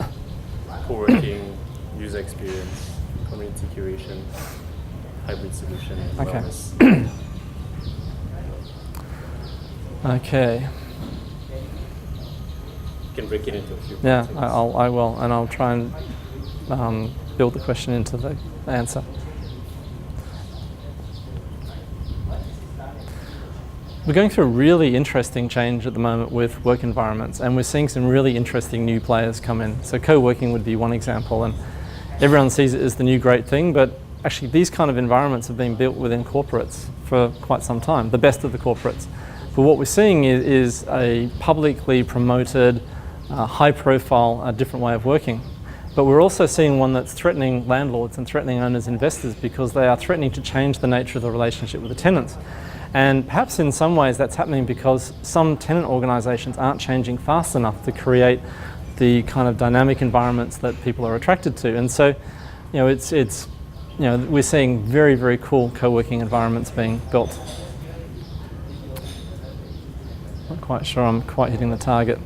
co-working, user experience, community curation, hybrid solution, and Okay. wellness. Okay. You can break it into a few Yeah, points. I will, and I'll try and build the question into the answer. We're going through a really interesting change at the moment with work environments, and we're seeing some really interesting new players come in. So co-working would be one example, and everyone sees it as the new great thing, but actually these kind of environments have been built within corporates for quite some time, the best of the corporates. But what we're seeing is a publicly promoted, high-profile, different way of working. But we're also seeing one that's threatening landlords and threatening owners, investors, because they are threatening to change the nature of the relationship with the tenants. And perhaps in some ways that's happening because some tenant organisations aren't changing fast enough to create the kind of dynamic environments that people are attracted to. And so, you know, we're seeing very, very cool co-working environments being built. Not quite sure I'm quite hitting the target.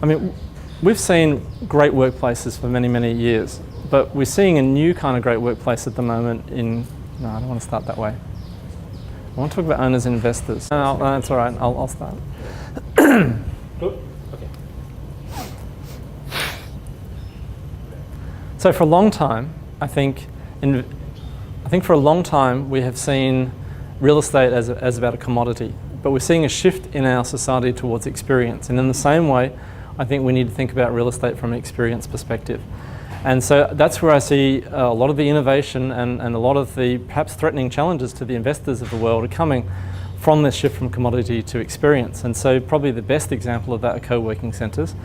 I mean, we've seen great workplaces for many, many years, but we're seeing a new kind of great workplace at the moment no, I don't want to start that way. I want to talk about owners and investors. No, that's all right, I'll start. Okay. So for a long time, I think for a long time we have seen real estate as about a commodity, but we're seeing a shift in our society towards experience. And in the same way, I think we need to think about real estate from an experience perspective. And so that's where I see a lot of the innovation and a lot of the perhaps threatening challenges to the investors of the world are coming from this shift from commodity to experience. And so probably the best example of that are co-working centres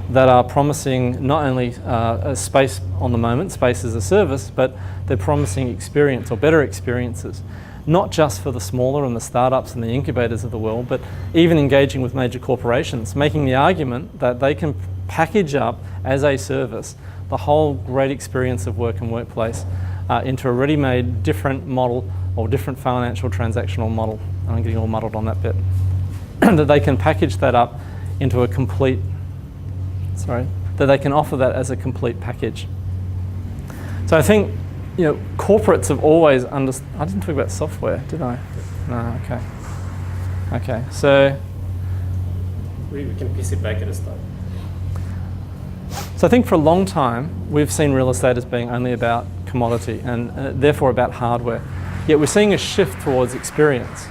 that are promising not only a space on the moment, space as a service, but they're promising experience or better experiences. Not just for the smaller and the startups and the incubators of the world, but even engaging with major corporations, making the argument that they can package up as a service the whole great experience of work and workplace into a ready-made different model or different financial transactional model. I'm getting all muddled on that bit. That they can package that up into a complete, that they can offer that as a complete package. So I think, you know, corporates have always I didn't talk about software, did I? No, okay. Okay, so We can piece it back at the start. So I think for a long time, we've seen real estate as being only about commodity and therefore about hardware. Yet we're seeing a shift towards experience,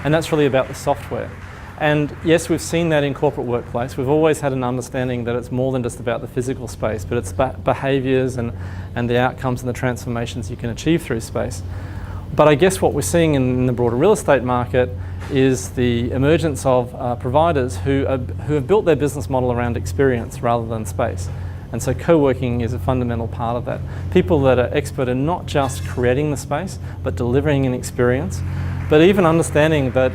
and that's really about the software. And yes, we've seen that in corporate workplace. We've always had an understanding that it's more than just about the physical space, but it's behaviours and the outcomes and the transformations you can achieve through space. But I guess what we're seeing in the broader real estate market is the emergence of providers who have built their business model around experience rather than space. And so co-working is a fundamental part of that. People that are expert in not just creating the space, but delivering an experience, but even understanding that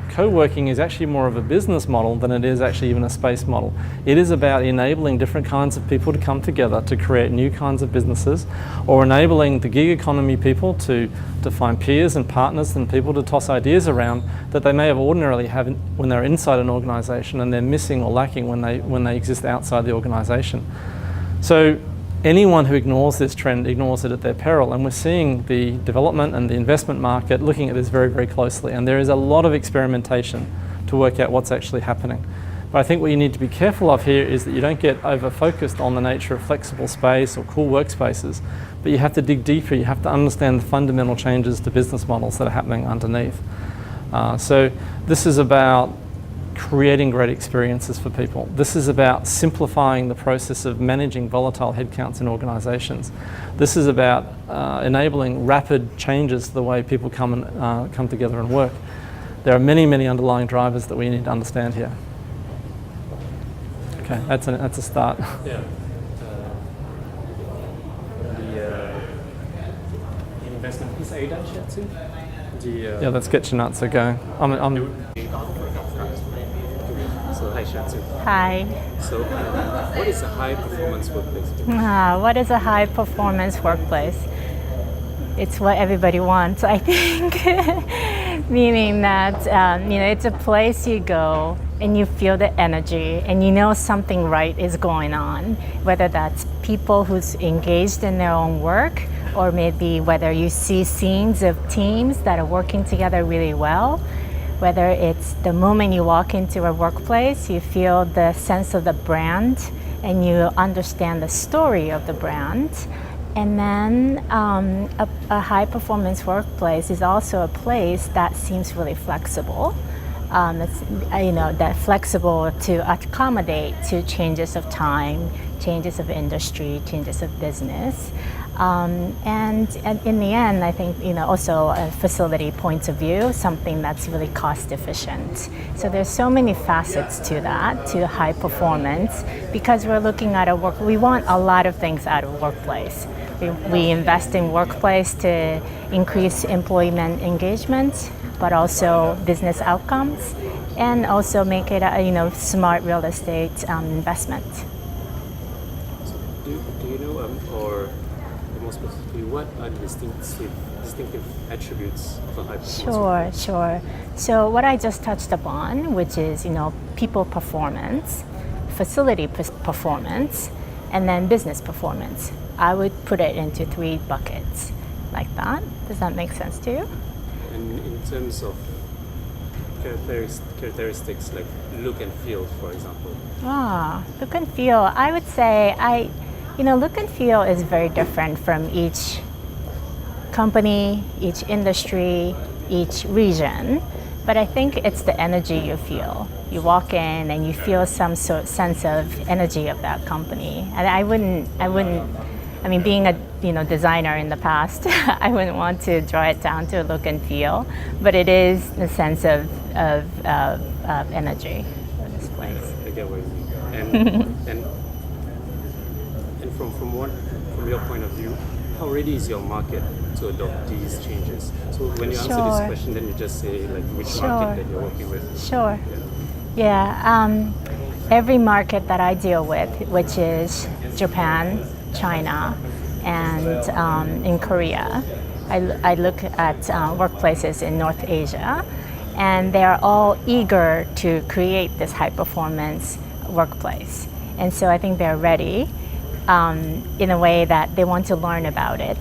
co-working is actually more of a business model than it is actually even a space model. It is about enabling different kinds of people to come together to create new kinds of businesses, or enabling the gig economy people to find peers and partners and people to toss ideas around that they may have ordinarily have when they're inside an organisation and they're missing or lacking when they exist outside the organisation. So anyone who ignores this trend ignores it at their peril, and we're seeing the development and the investment market looking at this very, very closely, and there is a lot of experimentation to work out what's actually happening. But I think what you need to be careful of here is that you don't get over-focused on the nature of flexible space or cool workspaces, but you have to dig deeper. You have to understand the fundamental changes to business models that are happening underneath. So this is about creating great experiences for people. This is about simplifying the process of managing volatile headcounts in organisations. This is about enabling rapid changes to the way people come together and work. There are many, many underlying drivers that we need to understand here. Okay, that's a start. Yeah. Is Aidan here too? Yeah, let's get Shinatsu going. So hi Shatsu. Hi. So what is a high performance workplace? What is a high performance workplace? It's what everybody wants, I think. Meaning that it's a place you go and you feel the energy and you know something right is going on, whether that's people who's engaged in their own work, or maybe whether you see scenes of teams that are working together really well. Whether it's the moment you walk into a workplace, you feel the sense of the brand and you understand the story of the brand. And then a high performance workplace is also a place that seems really flexible. That flexible to accommodate to changes of time, changes of industry, changes of business. And in the end, I think, also a facility point of view, something that's really cost efficient. So there's so many facets to that, to high performance, because we're looking at we want a lot of things out of workplace. We invest in workplace to increase employment engagement, but also business outcomes, and also make it a smart real estate investment. Do you know, or more specifically, what are the distinctive attributes of a high performance? Sure. So what I just touched upon, which is people performance, facility performance, and then business performance. I would put it into 3 buckets like that. Does that make sense to you? And in terms of characteristics like look and feel, for example? Look and feel. I would say look and feel is very different from each company, each industry, each region. But I think it's the energy you feel. You walk in and you feel some sort of sense of energy of that company. And I mean, being a designer in the past, I wouldn't want to draw it down to a look and feel, but it is the sense of energy for this place. I get what you mean. And from your point of view, how ready is your market to adopt these changes? So when you answer this question, then you just say like which market that you're working with. Sure. Yeah. Every market that I deal with, which is Japan, China, and in Korea, I look at workplaces in North Asia, and they are all eager to create this high performance workplace. And so I think they're ready in a way that they want to learn about it.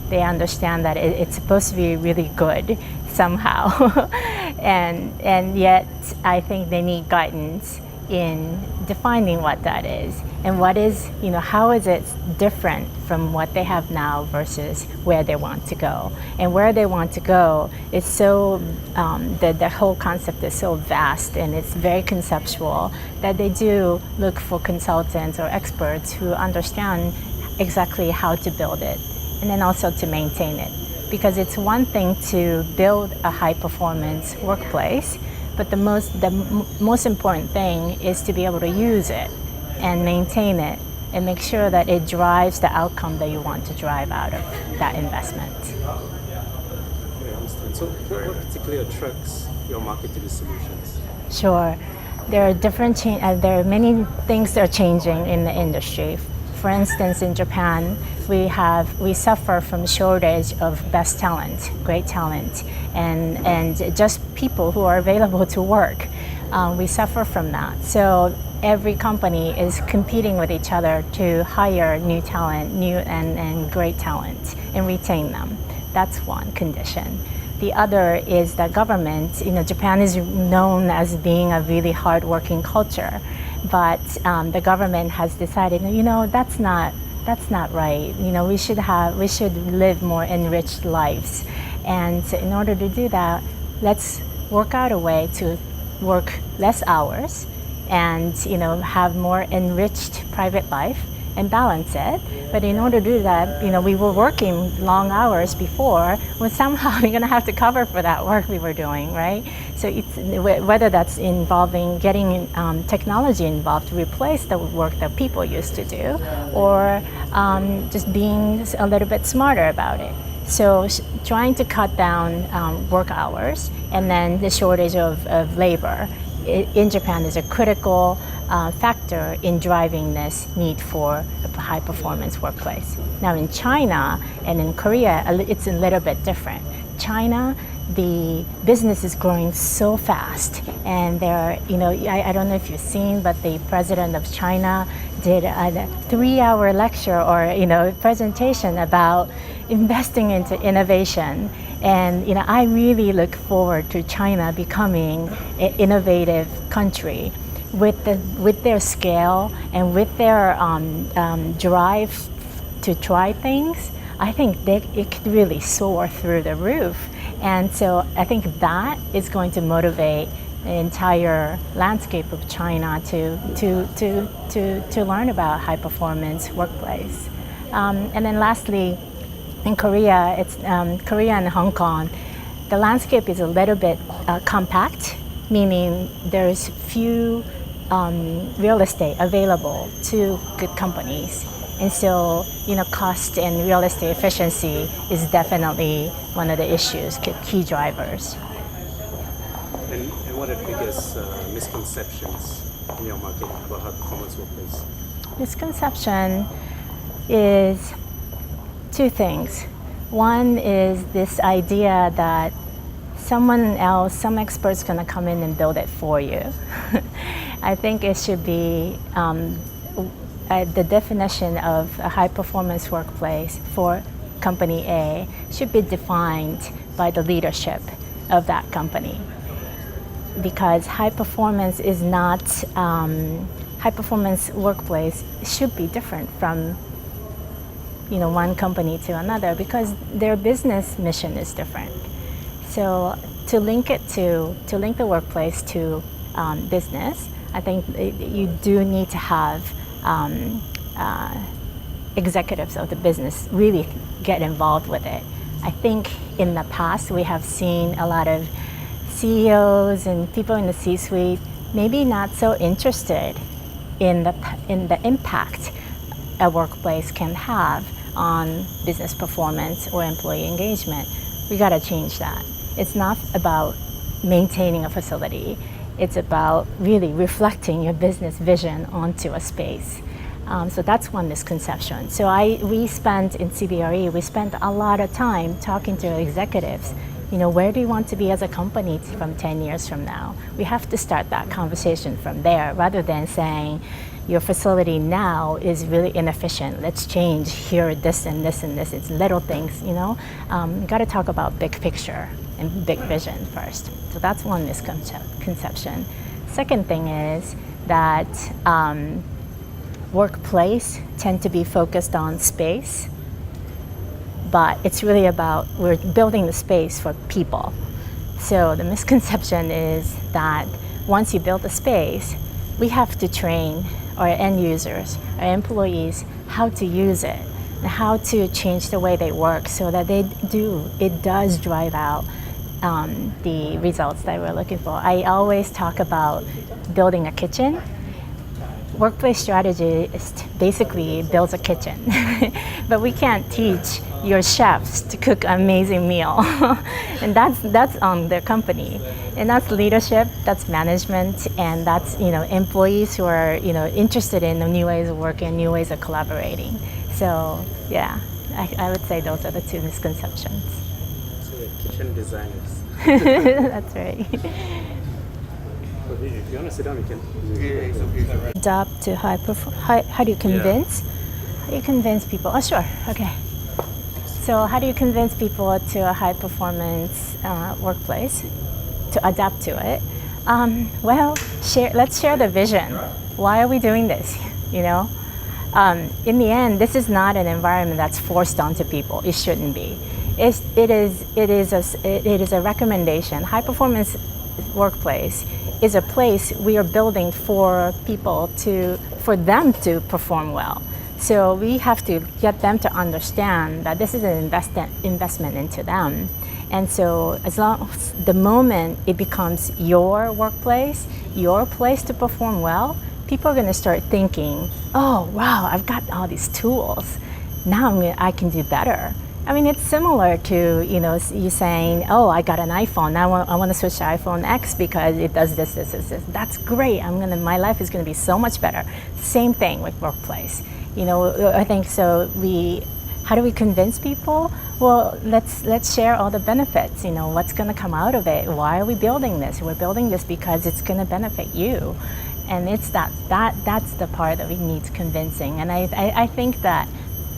They understand that it's supposed to be really good somehow. and yet I think they need guidance in defining what that is and how is it different from what they have now versus where they want to go. And where they want to go is so, the whole concept is so vast and it's very conceptual that they do look for consultants or experts who understand exactly how to build it and then also to maintain it. Because it's one thing to build a high performance workplace, but the most important thing is to be able to use it and maintain it and make sure that it drives the outcome that you want to drive out of that investment. I understand. So what particularly attracts your market to these solutions? Sure. There are many things that are changing in the industry. For instance, in Japan, we suffer from shortage of best talent, great talent, and just people who are available to work. We suffer from that. So every company is competing with each other to hire new talent, new and great talent, and retain them. That's one condition. The other is that government, Japan is known as being a really hard-working culture, but the government has decided, that's not right. We should live more enriched lives. And in order to do that, let's work out a way to work less hours and have more enriched private life and balance it. But in order to do that, we were working long hours before, well, somehow we're going to have to cover for that work we were doing, right? So it's, whether that's involving getting technology involved to replace the work that people used to do, or just being a little bit smarter about it. So trying to cut down work hours, and then the shortage of labor in Japan is a critical factor in driving this need for a high performance workplace. Now in China and in Korea, it's a little bit different. China, the business is growing so fast, and there, I don't know if you've seen, but the president of China did a 3-hour lecture or presentation about investing into innovation. And I really look forward to China becoming an innovative country with their scale and with their drive to try things. I think it could really soar through the roof. And so I think that is going to motivate the entire landscape of China to learn about high performance workplace. And then lastly, in Korea, it's Korea and Hong Kong, the landscape is a little bit compact, meaning there's few real estate available to good companies. And so, cost and real estate efficiency is definitely one of the issues, key drivers. And what are the biggest misconceptions in your market about high performance workplace? Misconception is two things. One is this idea that someone else, some expert's going to come in and build it for you. I think it should be the definition of a high performance workplace for company A should be defined by the leadership of that company. Because high performance is not, high performance workplace should be different from one company to another, because their business mission is different. So to link the workplace to business, I think you do need to have executives of the business really get involved with it. I think in the past we have seen a lot of CEOs and people in the C-suite maybe not so interested in the impact a workplace can have on business performance or employee engagement. We got to change that. It's not about maintaining a facility. It's about really reflecting your business vision onto a space. So that's one misconception. So we spent in CBRE, we spent a lot of time talking to executives. Where do you want to be as a company from 10 years from now? We have to start that conversation from there, rather than saying, your facility now is really inefficient. Let's change here, this and this and this. It's little things, You got to talk about big picture and big vision first. So that's one misconception. Second thing is that workplace tend to be focused on space, but it's really about we're building the space for people. So the misconception is that once you build the space, we have to train our end users, our employees, how to use it and how to change the way they work so that it does drive out the results that we're looking for. I always talk about building a kitchen. Workplace strategist basically builds a kitchen, but we can't teach your chefs to cook an amazing meal, and that's on their company, and that's leadership, that's management, and that's employees who are interested in the new ways of working, new ways of collaborating. So yeah, I would say those are the two misconceptions. So yeah, kitchen designers. That's right. If you want to sit down, you can. Adapt to how do you convince? How do you convince people? Oh, sure. Okay. So how do you convince people to a high performance workplace, to adapt to it? Well, let's share the vision. Why are we doing this? In the end, this is not an environment that's forced onto people. It shouldn't be. It is a recommendation. High performance workplace is a place we are building for people for them to perform well. So we have to get them to understand that this is an investment into them. And so the moment it becomes your workplace, your place to perform well, people are going to start thinking, oh, wow, I've got all these tools. Now I can do better. I mean, it's similar to, you know, you saying, oh, I got an iPhone. Now I want to switch to iPhone X because it does this, this, this, this. That's great. My life is going to be so much better. Same thing with workplace. You know, I think so. How do we convince people? Well, let's share all the benefits. You know, what's going to come out of it? Why are we building this? We're building this because it's going to benefit you. And it's that's the part that we need convincing. And I think that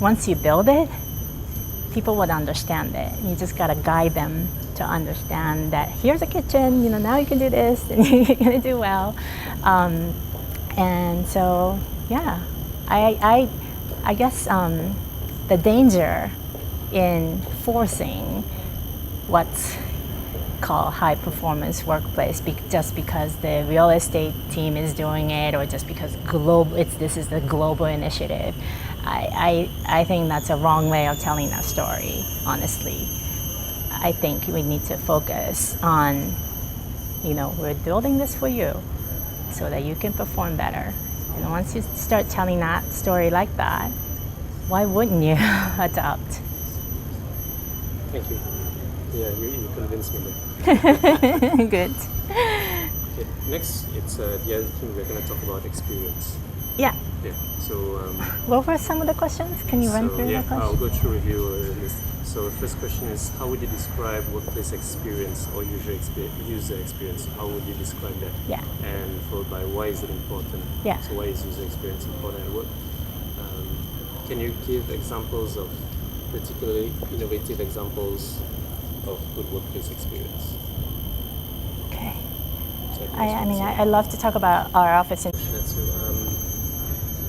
once you build it, people would understand it. You just got to guide them to understand that here's a kitchen, you know, now you can do this and you're going to do well. And so, yeah, I guess the danger in forcing what's called high performance workplace just because the real estate team is doing it, or just because this is the global initiative. I think that's a wrong way of telling that story, honestly. I think we need to focus on, you know, we're building this for you so that you can perform better. And once you start telling that story like that, why wouldn't you adopt? Thank you. Yeah, you convinced me there. Good. Okay, next, it's the other thing we're going to talk about, experience. Yeah. Yeah. So. What were some of the questions? Can you run through the questions? I'll go through review list. So the first question is, how would you describe workplace experience or user experience? How would you describe that? Yeah. And followed by, why is it important? Yeah. So why is user experience important at work? Can you give examples of particularly innovative examples of good workplace experience? Okay. So I love to talk about our office.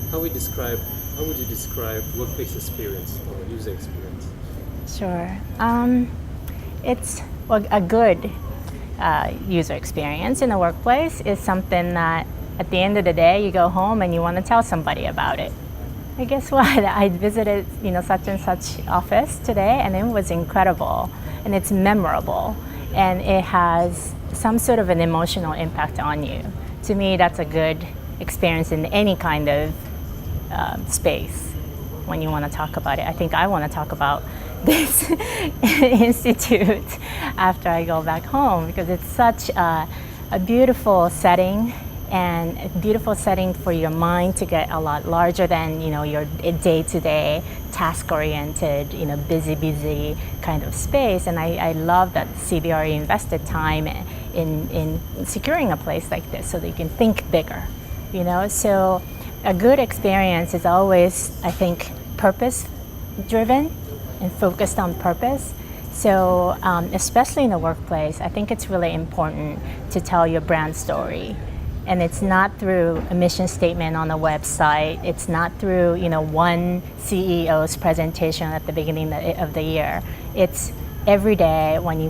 How would you describe workplace experience or user experience? Sure. It's a good user experience in the workplace is something that at the end of the day you go home and you want to tell somebody about it. And guess what? I visited, you know, such and such office today, and it was incredible, and it's memorable, and it has some sort of an emotional impact on you. To me, that's a good experience in any kind of space when you want to talk about it. I think I want to talk about this institute after I go back home, because it's such a beautiful setting, and a beautiful setting for your mind to get a lot larger than, you know, your day-to-day task-oriented, you know, busy kind of space. And I love that CBRE invested time in securing a place like this so that you can think bigger, you know. So a good experience is always, I think, purpose-driven and focused on purpose. So especially in the workplace, I think it's really important to tell your brand story. And it's not through a mission statement on a website. It's not through, you know, one CEO's presentation at the beginning of the year. It's every day when you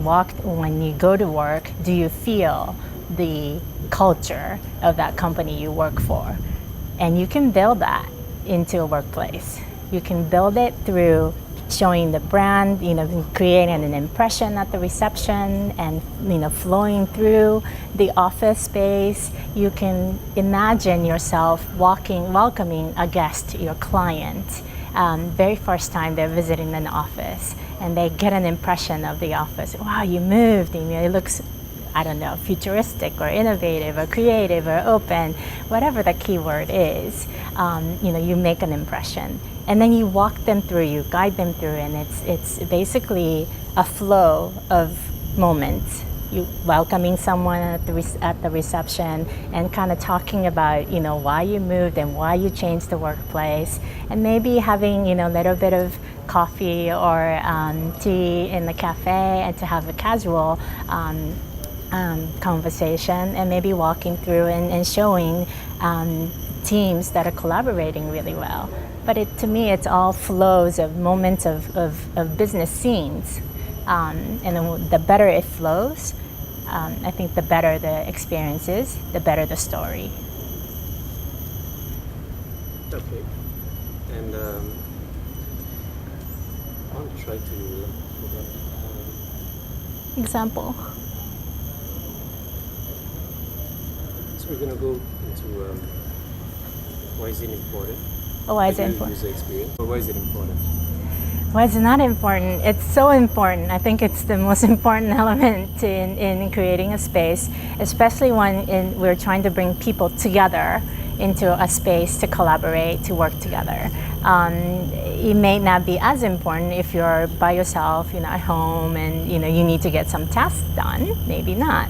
go to work, do you feel the culture of that company you work for? And you can build that into a workplace. You can build it through showing the brand, you know, creating an impression at the reception, and, you know, flowing through the office space. You can imagine yourself welcoming a guest, your client, very first time they're visiting an office, and they get an impression of the office. Wow, you moved, and it looks, I don't know, futuristic or innovative or creative or open, whatever the keyword is. You know, you make an impression. And then you walk them through, you guide them through, and it's basically a flow of moments. You welcoming someone at the reception, and kind of talking about, you know, why you moved and why you changed the workplace, and maybe having, you know, a little bit of coffee or tea in the cafe, and to have a casual conversation, and maybe walking through and showing teams that are collaborating really well. But to me, it's all flows of moments of business scenes. And the better it flows, I think the better the experience is, the better the story. Okay. And I want to try to Example. So we're going to go into why is it important? Oh, why is it important? User experience. Or why is it important? Why is it not important? It's so important. I think it's the most important element in creating a space, especially when we're trying to bring people together into a space to collaborate, to work together. It may not be as important if you're by yourself, at home, and you need to get some tasks done. Maybe not,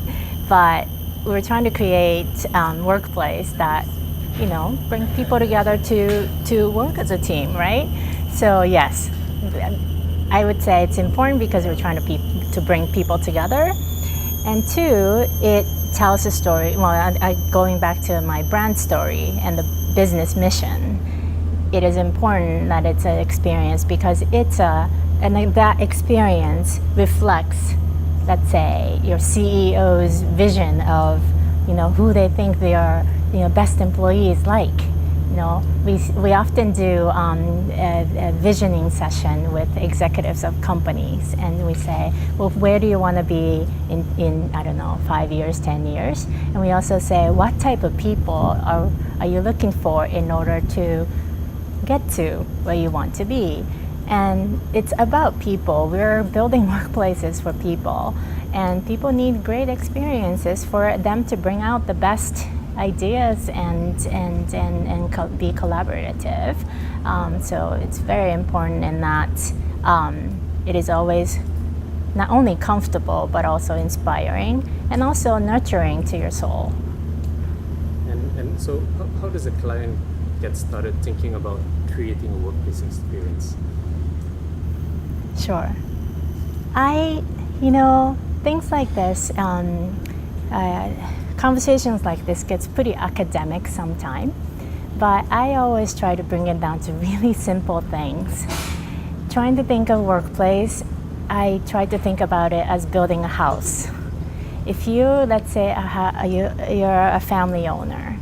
but we're trying to create workplace that bring people together to work as a team, right? So yes, I would say it's important because we're trying to bring people together, and two, it tells a story. Well, going back to my brand story and the business mission, it is important that it's an experience because and that experience reflects, let's say, your CEO's vision of, who they think their, best employees like. We often do a visioning session with executives of companies, and we say, well, where do you want to be in I don't know, 5 years, 10 years? And we also say, what type of people are you looking for in order to get to where you want to be? And it's about people. We're building workplaces for people, and people need great experiences for them to bring out the best ideas and be collaborative. So it's very important in that it is always not only comfortable but also inspiring and also nurturing to your soul. And so how does a client get started thinking about creating a workplace experience? Sure. Things like this, conversations like this gets pretty academic sometimes, but I always try to bring it down to really simple things. Trying to think of workplace, I try to think about it as building a house. If you, let's say, you're a family owner,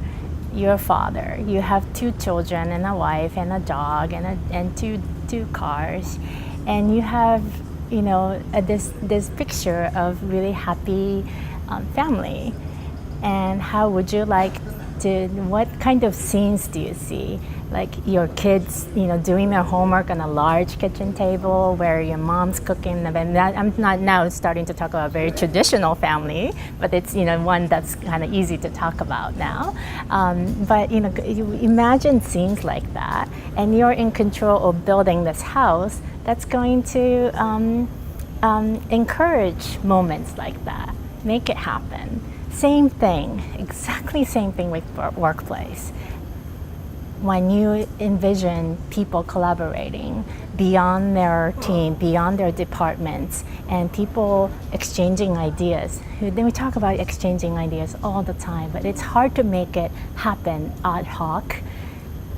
you're a father, you have 2 children and a wife and a dog and two cars, and you have this picture of really happy family. And how would you like to, what kind of scenes do you see? Like your kids, doing their homework on a large kitchen table where your mom's cooking. And I'm not now starting to talk about a very traditional family, but it's, one that's kind of easy to talk about now. But, you imagine scenes like that, and you're in control of building this house that's going to encourage moments like that, make it happen. Same thing, exactly same thing with workplace. When you envision people collaborating beyond their team, beyond their departments, and people exchanging ideas. Then we talk about exchanging ideas all the time, but it's hard to make it happen ad hoc.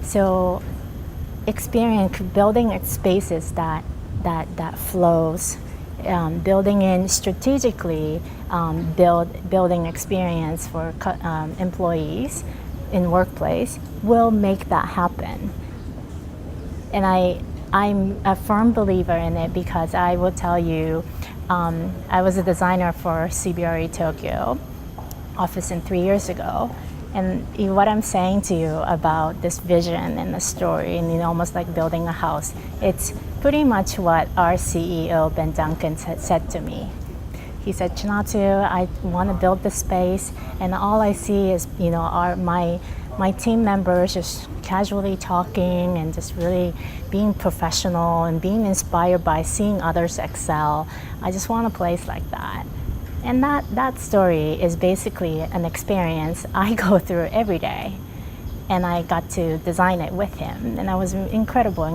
So building spaces that flows, building in strategically, building experience for employees in workplace will make that happen. And I'm a firm believer in it because I will tell you, I was a designer for CBRE Tokyo office 3 years ago. And what I'm saying to you about this vision and the story, and almost like building a house, it's pretty much what our CEO, Ben Duncan, said to me. He said, Chinatsu, I want to build this space, and all I see is, my team members just casually talking and just really being professional and being inspired by seeing others excel. I just want a place like that. And that story is basically an experience I go through every day. And I got to design it with him. And that was an incredible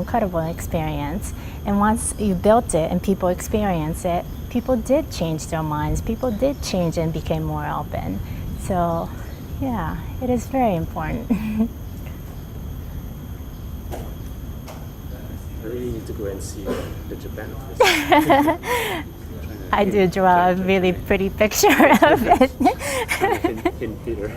experience. And once you built it and people experience it, people did change their minds. People did change and became more open. So, yeah, it is very important. I really need to go and see the Japan office. I do draw a really pretty picture of it. in theater.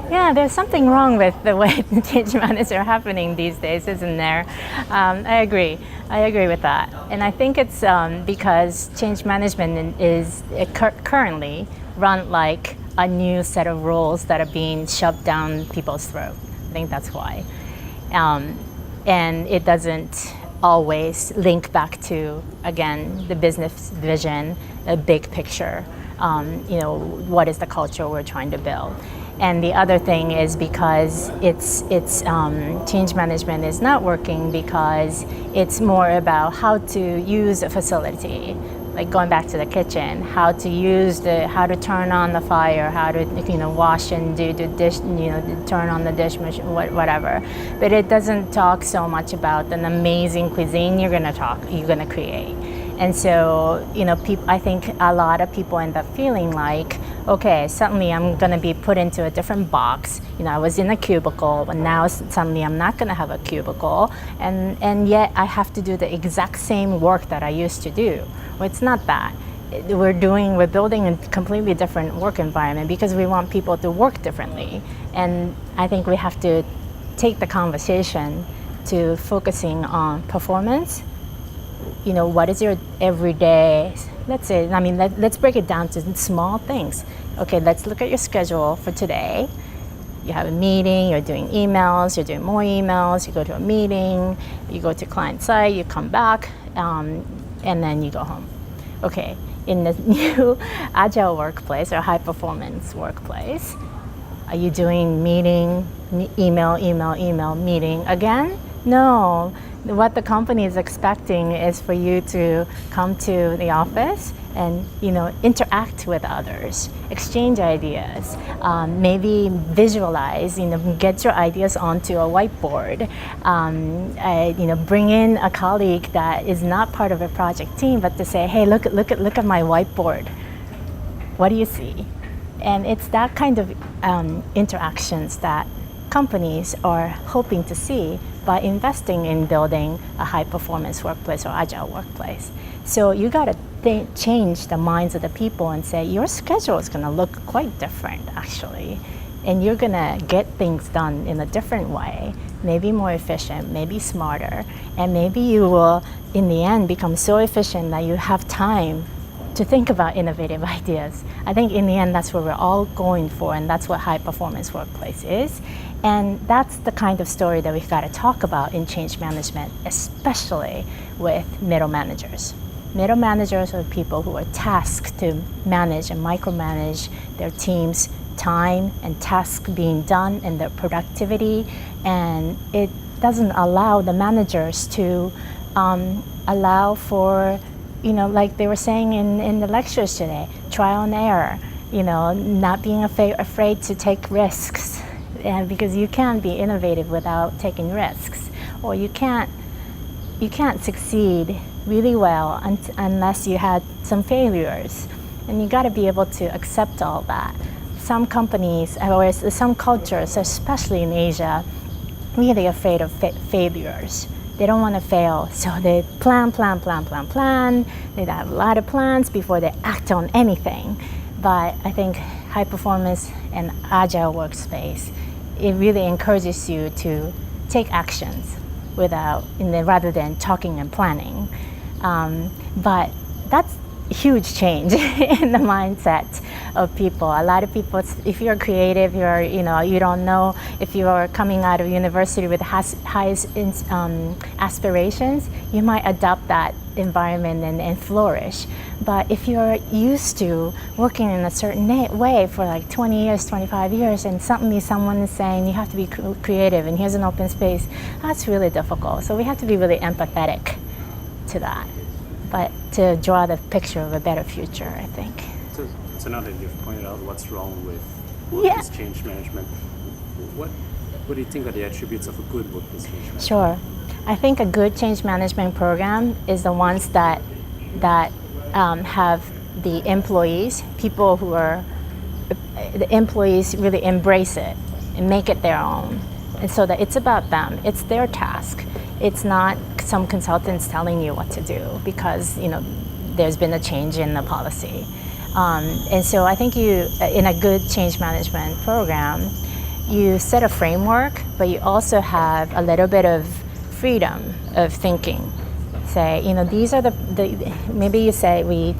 Yeah, there's something wrong with the way the change managers are happening these days, isn't there? I agree with that. And I think it's because change management is currently run like a new set of rules that are being shoved down people's throat. I think that's why. And it doesn't always link back to, again, the business vision, a big picture. What is the culture we're trying to build? And the other thing is because it's change management is not working because it's more about how to use a facility, like going back to the kitchen, how to turn on the fire, how to wash and do the dish, turn on the dish machine, whatever. But it doesn't talk so much about an amazing cuisine you're gonna create. And so, I think a lot of people end up feeling like, okay, suddenly I'm going to be put into a different box. I was in a cubicle, but now suddenly I'm not going to have a cubicle, and yet I have to do the exact same work that I used to do. Well, it's not that. We're building a completely different work environment because we want people to work differently. And I think we have to take the conversation to focusing on performance. What is your everyday, let's break it down to small things. Okay, let's look at your schedule for today. You have a meeting, you're doing emails, you're doing more emails, you go to a meeting, you go to client site, you come back, and then you go home. Okay, in the new agile workplace or high performance workplace, are you doing meeting, email, meeting again? No. What the company is expecting is for you to come to the office and interact with others, exchange ideas, maybe visualize, get your ideas onto a whiteboard, bring in a colleague that is not part of a project team, but to say, hey, look at my whiteboard. What do you see? And it's that kind of interactions that companies are hoping to see by investing in building a high-performance workplace or agile workplace. So you got to change the minds of the people and say, your schedule is going to look quite different, actually. And you're going to get things done in a different way, maybe more efficient, maybe smarter. And maybe you will, in the end, become so efficient that you have time to think about innovative ideas. I think in the end, that's what we're all going for, and that's what high-performance workplace is. And that's the kind of story that we've got to talk about in change management, especially with middle managers. Middle managers are people who are tasked to manage and micromanage their team's time and tasks being done and their productivity. And it doesn't allow the managers to allow for, like they were saying in the lectures today, trial and error, not being afraid to take risks. And because you can't be innovative without taking risks, or you can't succeed really well unless you had some failures, and you got to be able to accept all that. Some companies or some cultures, especially in Asia, really afraid of failures. They don't want to fail, so they plan. They have a lot of plans before they act on anything. But I think high performance and agile workspace, it really encourages you to take actions rather than talking and planning. But that's a huge change in the mindset of people. A lot of people, if you're creative, you don't know if you are coming out of university with highest aspirations, you might adopt that environment and flourish. But if you're used to working in a certain way for like 20 years, 25 years, and suddenly someone is saying you have to be creative and here's an open space, that's really difficult. So we have to be really empathetic to that, but to draw the picture of a better future, I think. So now that you've pointed out what's wrong with workplace change management, what do you think are the attributes of a good workplace change management? Sure. I think a good change management program is the ones that have the employees really embrace it and make it their own. And so that it's about them, it's their task. It's not some consultants telling you what to do because there's been a change in the policy. And so I think in a good change management program, you set a framework, but you also have a little bit of freedom of thinking. Say, these are maybe you say we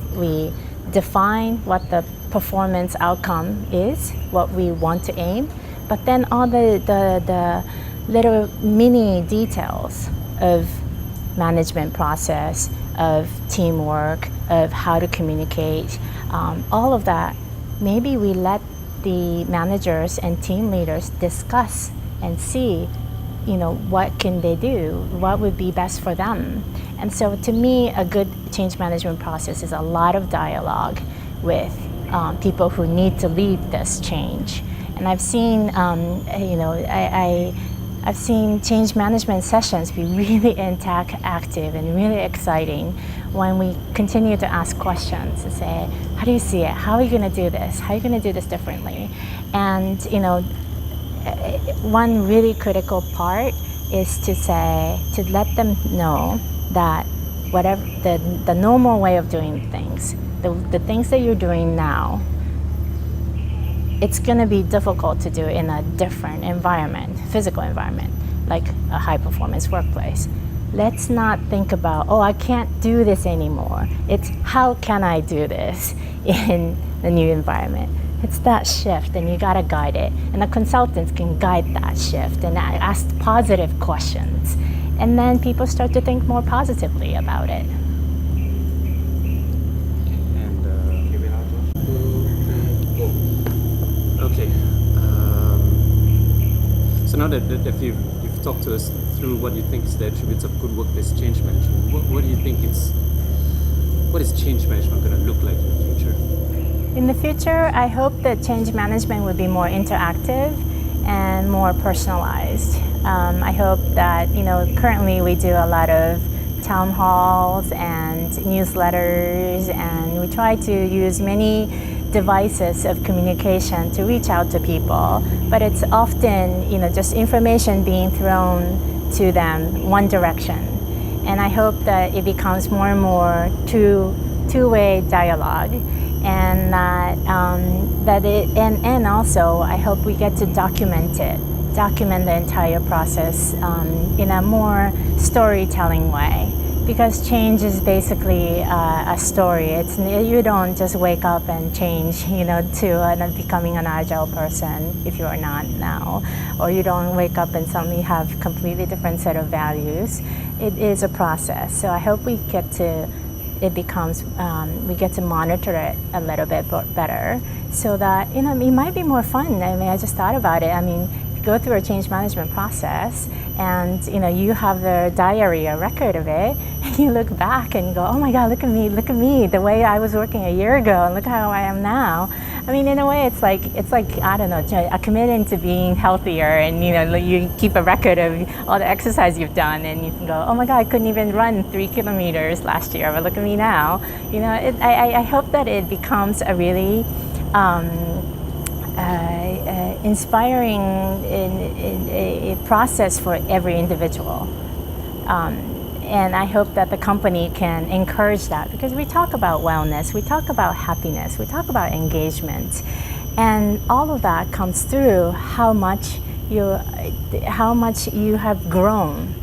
define what the performance outcome is, what we want to aim, but then all the little mini details of management process, of teamwork, of how to communicate, all of that, maybe we let the managers and team leaders discuss and see, what can they do, what would be best for them. And so to me, a good change management process is a lot of dialogue with people who need to lead this change. And I've seen, I've seen change management sessions be really active and really exciting when we continue to ask questions and say, how do you see it? How are you going to do this? How are you going to do this differently? And one really critical part is to let them know that whatever the normal way of doing things, the things that you're doing now, it's going to be difficult to do in a different environment, physical environment, like a high-performance workplace. Let's not think about, I can't do this anymore. It's how can I do this in the new environment? It's that shift, and you got to guide it. And the consultants can guide that shift and ask positive questions. And then people start to think more positively about it. Okay. So now that you've talked to us through what you think is the attributes of good workplace change management, what do you think what is change management going to look like in the future? In the future, I hope that change management would be more interactive and more personalized. I hope that, currently we do a lot of town halls and newsletters, and we try to use many devices of communication to reach out to people, but it's often, just information being thrown to them one direction. And I hope that it becomes more and more two-way dialogue, and and also I hope we get to document the entire process in a more storytelling way. Because change is basically a story. You don't just wake up and change, to becoming an agile person if you are not now, or you don't wake up and suddenly have a completely different set of values. It is a process. So I hope we get to monitor it a little bit better, so that it might be more fun. I just thought about it. Go through a change management process, and you have the diary, a record of it, and you look back and you go, oh my God, look at me, the way I was working a year ago, and look how I am now. In a way, it's like I don't know, committing to being healthier, and you keep a record of all the exercise you've done, and you can go, oh my God, I couldn't even run 3 kilometers last year, but look at me now. I hope that it becomes a really inspiring a process for every individual. And I hope that the company can encourage that, because we talk about wellness, we talk about happiness, we talk about engagement, and all of that comes through how much you have grown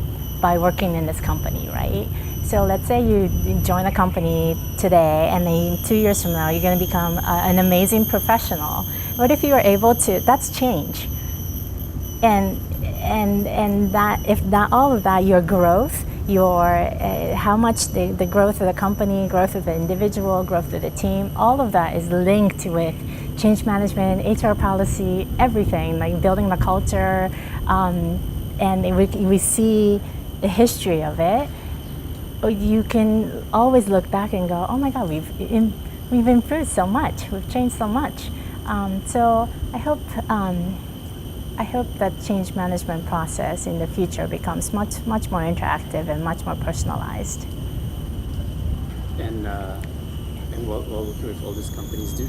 by working in this company, right? So let's say you join a company today, and then 2 years from now you're going to become an amazing professional. What if you are able to? That's change, and that if that all of that, your growth, how much the growth of the company, growth of the individual, growth of the team, all of that is linked with change management, HR policy, everything, like building the culture, and we see the history of it. You can always look back and go, oh my God, we've improved so much, we've changed so much. So I hope that change management process in the future becomes much more interactive and much more personalized. And while working with all these companies, do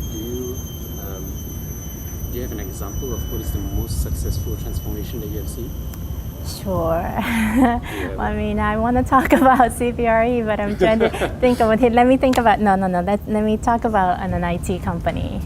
you have an example of what is the most successful transformation that you have seen? Sure. I mean, I want to talk about CBRE, but I'm trying to think of it. Let me think about, no. Let me talk about an IT company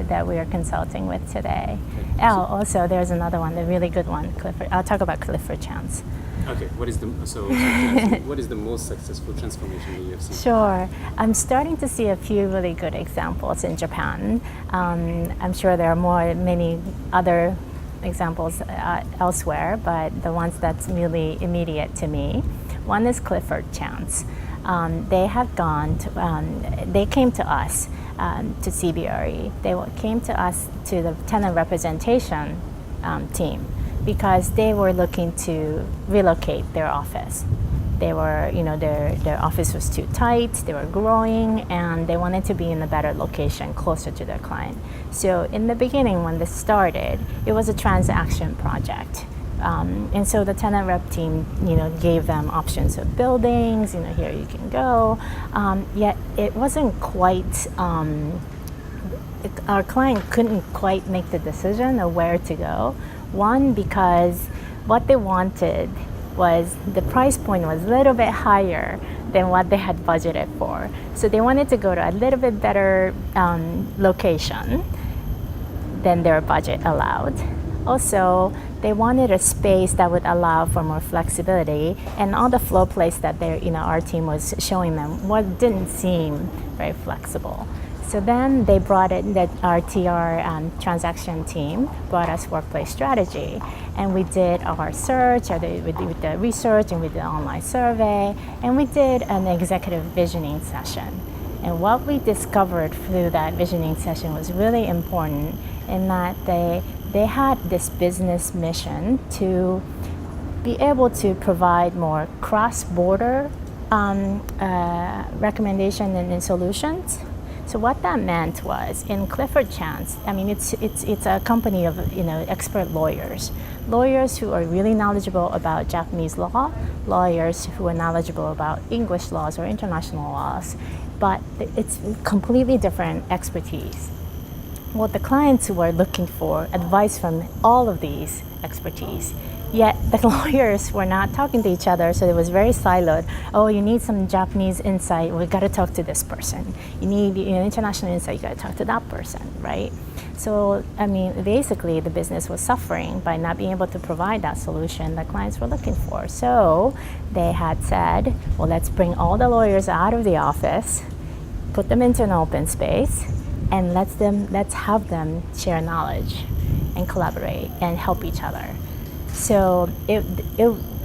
that we are consulting with today. Oh, also, there's another one, the really good one, Clifford. I'll talk about Clifford Chance. Okay, what is the most successful transformation that you have seen? Sure. I'm starting to see a few really good examples in Japan. I'm sure there are many other examples elsewhere, but the ones that's really immediate to me. One is Clifford Chance. They came to us, to CBRE. They came to us, to the tenant representation team, because they were looking to relocate their office. They were, their office was too tight, they were growing, and they wanted to be in a better location, closer to their client. So in the beginning, when this started, it was a transaction project. And so the tenant rep team, gave them options of buildings, here you can go. Yet it wasn't quite, our client couldn't quite make the decision of where to go. One, because what they wanted was the price point was a little bit higher than what they had budgeted for. So they wanted to go to a little bit better location than their budget allowed. Also, they wanted a space that would allow for more flexibility, and all the flow plates that our team was showing them didn't seem very flexible. So then they brought in our TR transaction team brought us workplace strategy, and we did our search, we did the research, and we did an online survey, and we did an executive visioning session. And what we discovered through that visioning session was really important, in that they had this business mission to be able to provide more cross-border recommendation and solutions. So what that meant was, in Clifford Chance, I mean, it's a company of expert lawyers who are really knowledgeable about Japanese law, lawyers who are knowledgeable about English laws or international laws, but it's completely different expertise. What the clients were looking for advice from all of these expertise. Yet the lawyers were not talking to each other, so it was very siloed. Oh, you need some Japanese insight, we got to talk to this person. You need international insight, you got to talk to that person, right? So, I mean, basically the business was suffering by not being able to provide that solution that clients were looking for. So they had said, well, let's bring all the lawyers out of the office, put them into an open space, and let's have them share knowledge and collaborate and help each other. So it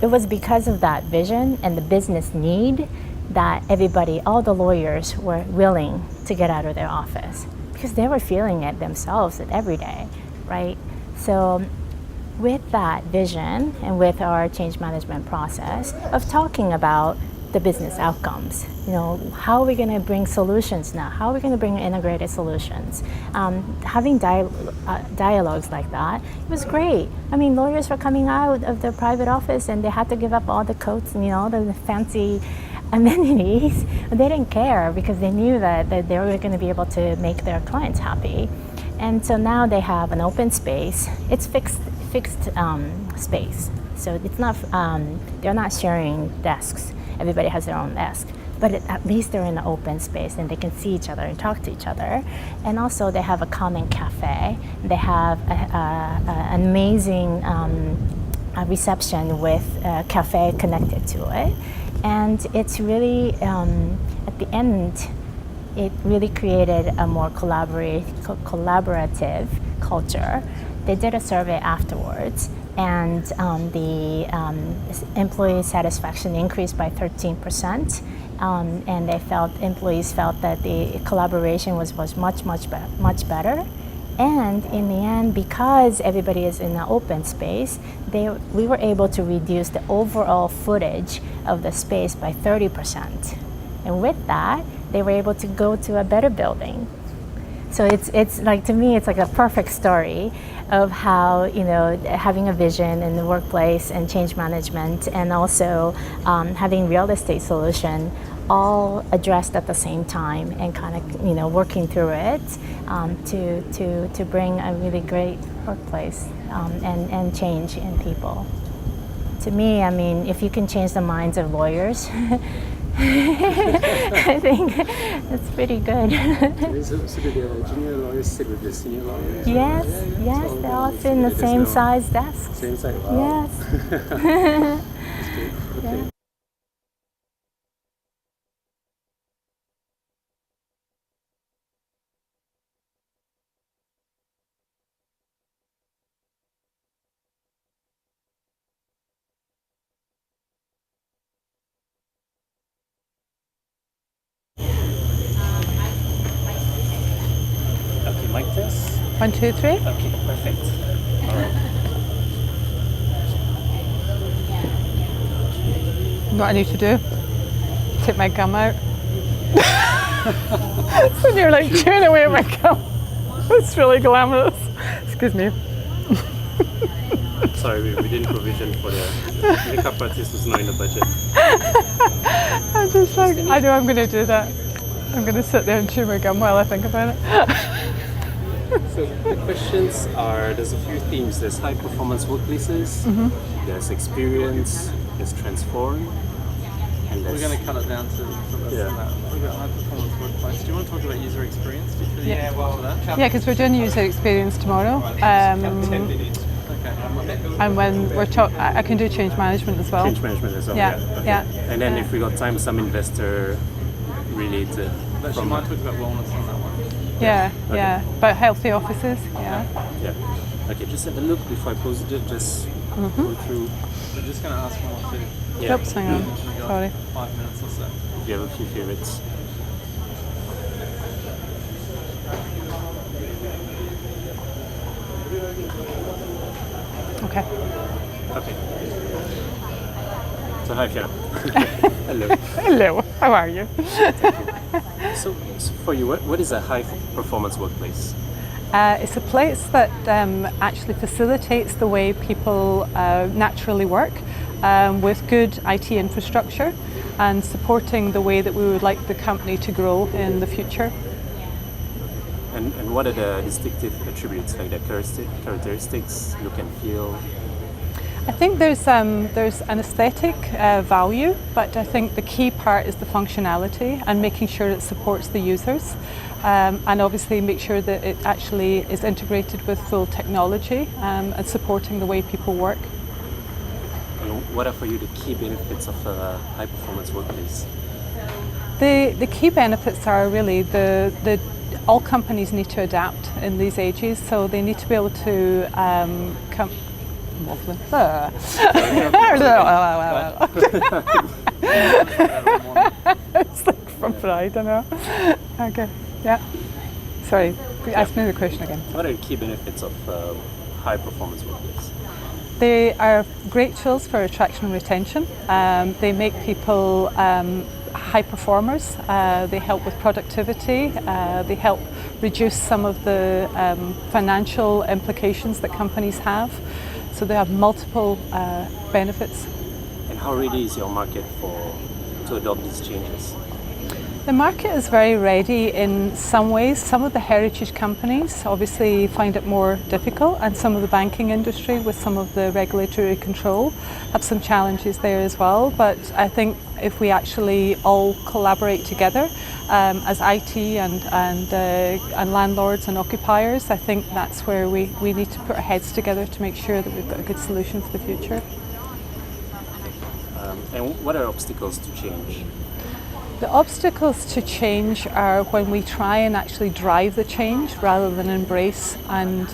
was because of that vision and the business need that all the lawyers were willing to get out of their office, because they were feeling it themselves every day, right? So with that vision and with our change management process of talking about the business outcomes, how are we going to bring solutions now? How are we going to bring integrated solutions? Having dialogues like that, it was great. I mean, lawyers were coming out of their private office and they had to give up all the coats and the fancy amenities. They didn't care, because they knew that they were going to be able to make their clients happy. And so now they have an open space. It's fixed space, so it's not. They're not sharing desks. Everybody has their own desk, but at least they're in an open space and they can see each other and talk to each other. And also they have a common cafe. They have an amazing reception with a cafe connected to it. And it's really, at the end, it really created a more collaborative culture. They did a survey afterwards, and the employee satisfaction increased by 13%, and employees felt that the collaboration was much better. And in the end, because everybody is in an open space, we were able to reduce the overall footage of the space by 30%. And with that, they were able to go to a better building. So it's like, to me, it's like a perfect story of how, having a vision in the workplace and change management, and also having real estate solution all addressed at the same time, and kind of, working through it to bring a really great workplace and change in people. to me, I mean, if you can change the minds of lawyers, I think that's pretty good. So did the junior lawyers sit with the senior lawyers? Yes, yes, they all sit in the same size desks. Same size? Wow. Yes. Okay. Okay, mic test. 1, 2, 3. Okay, perfect. All right. What I need to do? Take my gum out. So you're like chewing away at my gum. It's really glamorous. Excuse me. Sorry, we didn't provision for the makeup artist was not in the budget. I'm just like, I know I'm going to do that. I'm going to sit there and chew my gum while I think about it. So the questions are, there's a few themes. There's high performance workplaces, there's experience, there's transform, and there's... We're going to cut it down to this Yeah. and that. We've got high performance workplace. Do you want to talk about user experience? Yeah. Well, that. Yeah, because we're doing user experience tomorrow. 10 minutes. Okay. And when we're I can do change management as well. Change management as well. Yeah, Okay. yeah. And then if we got time, some investor related. But you might talk about wellness on that one. Yeah, Okay. yeah. About healthy offices, yeah. Yeah. Okay, just have a look before I post it. Just go through. We're just going to ask more too. Yeah. Oops, hang on. We've got Sorry. 5 minutes or so. If you have a few favorites. Okay. Okay. So hi, Fiona. Hello. Hello, how are you? So for you, what is a high performance workplace? It's a place that actually facilitates the way people naturally work with good IT infrastructure and supporting the way that we would like the company to grow in the future. And what are the distinctive attributes, like the characteristics, look and feel? I think there's an aesthetic value, but I think the key part is the functionality and making sure it supports the users, and obviously make sure that it actually is integrated with full technology and supporting the way people work. And what are for you the key benefits of a high performance workplace? The key benefits are really all companies need to adapt in these ages, so they need to be able to It's like from pride, I know. Okay, yeah. Sorry, ask me the question again. What are the key benefits of high performance workplace? They are great tools for attraction and retention. They make people high performers. They help with productivity. They help reduce some of the financial implications that companies have. So they have multiple benefits. And how ready is your market to adopt these changes? The market is very ready in some ways. Some of the heritage companies obviously find it more difficult, and some of the banking industry with some of the regulatory control have some challenges there as well. But I think if we actually all collaborate together as IT and landlords and occupiers, I think that's where we need to put our heads together to make sure that we've got a good solution for the future. And what are obstacles to change? The obstacles to change are when we try and actually drive the change rather than embrace and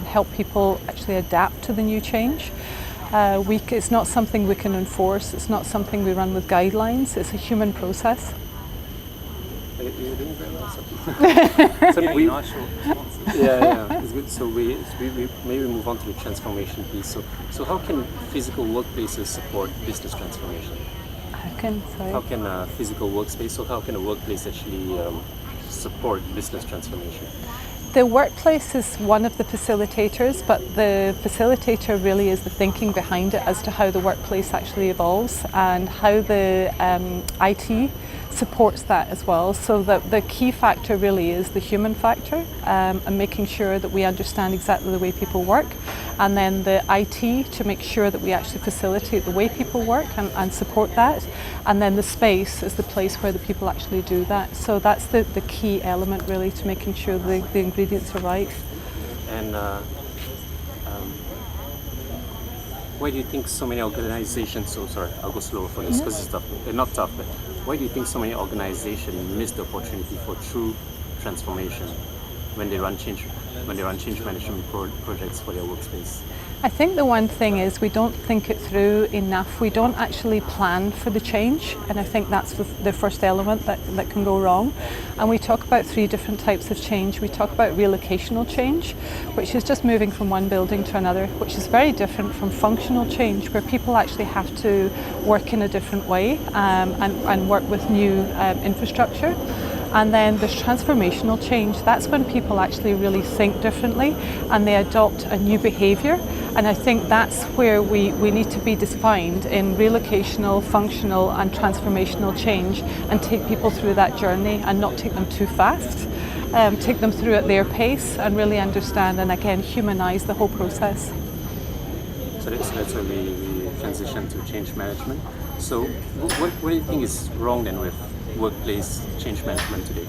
help people actually adapt to the new change. It's not something we can enforce, it's not something we run with guidelines, it's a human process. You're doing very well. So Nice short responses. yeah, it's good. So we maybe move on to the transformation piece. So how can physical workplaces support business transformation? How can a physical workspace, so how can a workplace actually support business transformation? The workplace is one of the facilitators, but the facilitator really is the thinking behind it as to how the workplace actually evolves and how the IT supports that as well. So that the key factor really is the human factor and making sure that we understand exactly the way people work and then the IT to make sure that we actually facilitate the way people work and support that, and then the space is the place where the people actually do that. So that's the key element really to making sure the ingredients are right. And why do you think so many organizations, so sorry, I'll go slower for this because it's tough, not tough, but why do you think so many organizations miss the opportunity for true transformation when they run change management projects for their workspace? I think the one thing is we don't think it through enough. We don't actually plan for the change, and I think that's the first element that can go wrong. And we talk about 3 different types of change. We talk about relocational change, which is just moving from one building to another, which is very different from functional change, where people actually have to work in a different way and work with new infrastructure. And then there's transformational change. That's when people actually really think differently and they adopt a new behaviour. And I think that's where we need to be defined in relocational, functional and transformational change, and take people through that journey and not take them too fast. Take them through at their pace and really understand and again humanise the whole process. So that's where we transition to change management. So what do you think is wrong then with workplace change management today?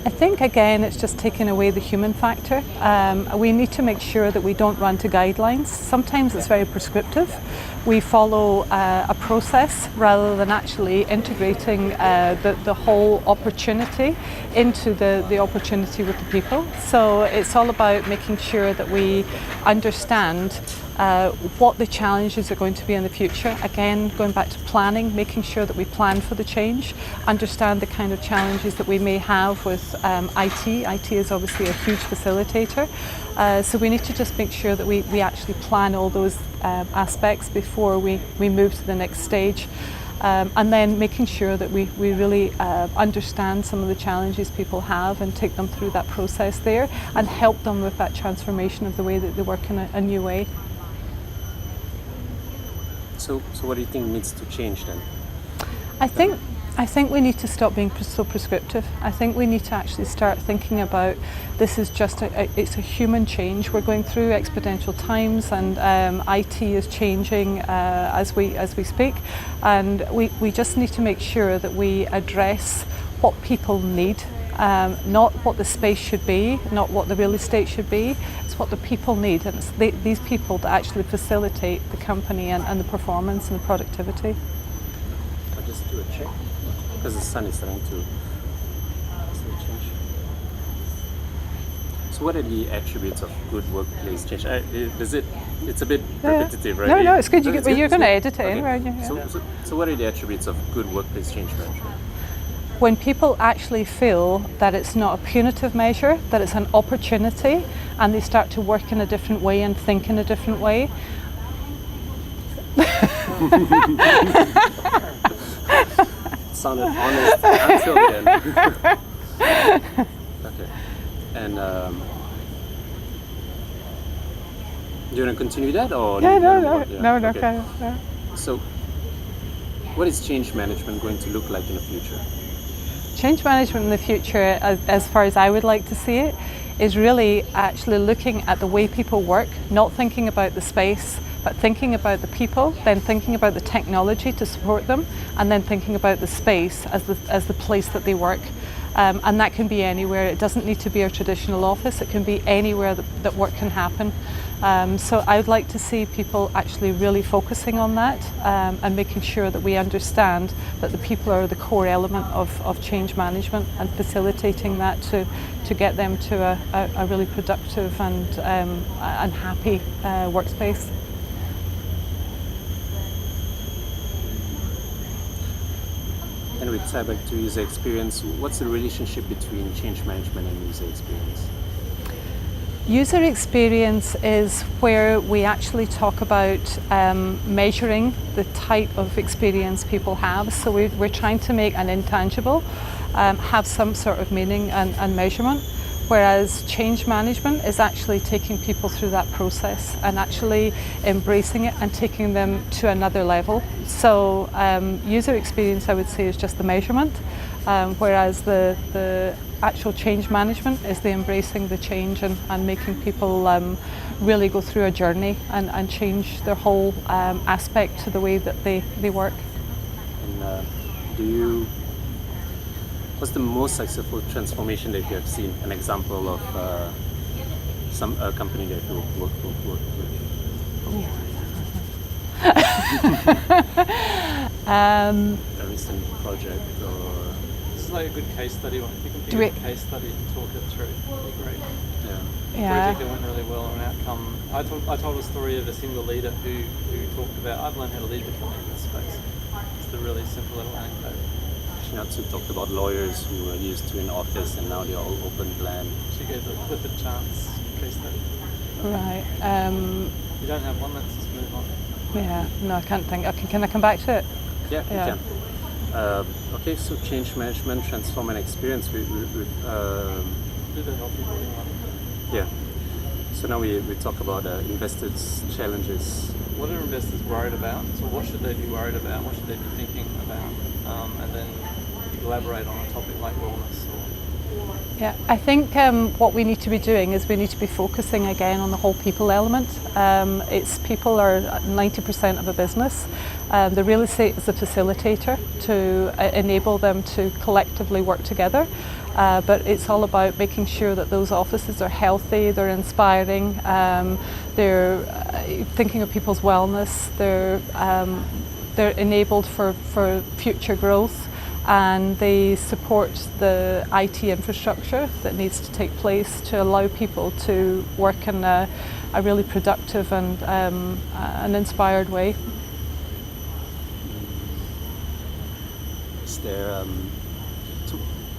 I think again it's just taking away the human factor. We need to make sure that we don't run to guidelines. Sometimes it's very prescriptive. We follow a process rather than actually integrating the whole opportunity into the opportunity with the people. So it's all about making sure that we understand what the challenges are going to be in the future. Again, going back to planning, making sure that we plan for the change, understand the kind of challenges that we may have with IT. IT is obviously a huge facilitator. So we need to just make sure that we actually plan all those aspects before we move to the next stage. And then making sure that we really understand some of the challenges people have and take them through that process there and help them with that transformation of the way that they work in a new way. So what do you think needs to change then? I think we need to stop being so prescriptive. I think we need to actually start thinking about this is just it's a human change. We're going through exponential times, and IT is changing as we speak, and we just need to make sure that we address what people need. Not what the space should be, not what the real estate should be, it's what the people need, and it's these people that actually facilitate the company and the performance and the productivity. I'll just do a check, because the sun is starting to change. So what are the attributes of good workplace change? It's a bit repetitive, right? No, it's good. You're going to edit it in, right? Yeah. So what are the attributes of good workplace change management? When people actually feel that it's not a punitive measure, that it's an opportunity, and they start to work in a different way and think in a different way. Sounded honest until then. Okay. And do you want to continue that, or? No. Okay. So, what is change management going to look like in the future? Change management in the future, as far as I would like to see it, is really actually looking at the way people work, not thinking about the space, but thinking about the people, then thinking about the technology to support them, and then thinking about the space as the place that they work. And that can be anywhere. It doesn't need to be a traditional office. It can be anywhere that work can happen. So I would like to see people actually really focusing on that and making sure that we understand that the people are the core element of change management, and facilitating that to get them to a really productive and happy workspace. And with tie back to user experience, what's the relationship between change management and user experience? User experience is where we actually talk about measuring the type of experience people have. So we're trying to make an intangible have some sort of meaning and measurement, whereas change management is actually taking people through that process and actually embracing it and taking them to another level. So user experience, I would say, is just the measurement, whereas the actual change management is the embracing the change and making people really go through a journey and change their whole aspect to the way that they work. And what's the most successful transformation that you have seen? An example of a company that you worked with? A recent project or... This is like a good case study. If you can pick a case study and talk it through, it'd be great. Yeah. Project that went really well, or an outcome. I told a story of a single leader who talked about, I've learned how to lead differently in this space. It's the really simple little anecdote. Shinatsu talked about lawyers who were used to an office and now they're all open plan. She gave the Clifford Chance case study. Right. You don't have one, let's just move on. Yeah, no, I can't think. Can I come back to it? Yeah, you can. Okay, so change management, transform and experience. Do the healthy building one. Yeah. So now we talk about investors' challenges. What are investors worried about? So what should they be worried about? What should they be thinking about? And then elaborate on a topic like wellness. Yeah, I think what we need to be doing is we need to be focusing again on the whole people element. It's people are 90% of a business. The real estate is a facilitator to enable them to collectively work together. But it's all about making sure that those offices are healthy, they're inspiring, they're thinking of people's wellness, they're enabled for future growth. And they support the IT infrastructure that needs to take place to allow people to work in a really productive and an inspired way. Is there,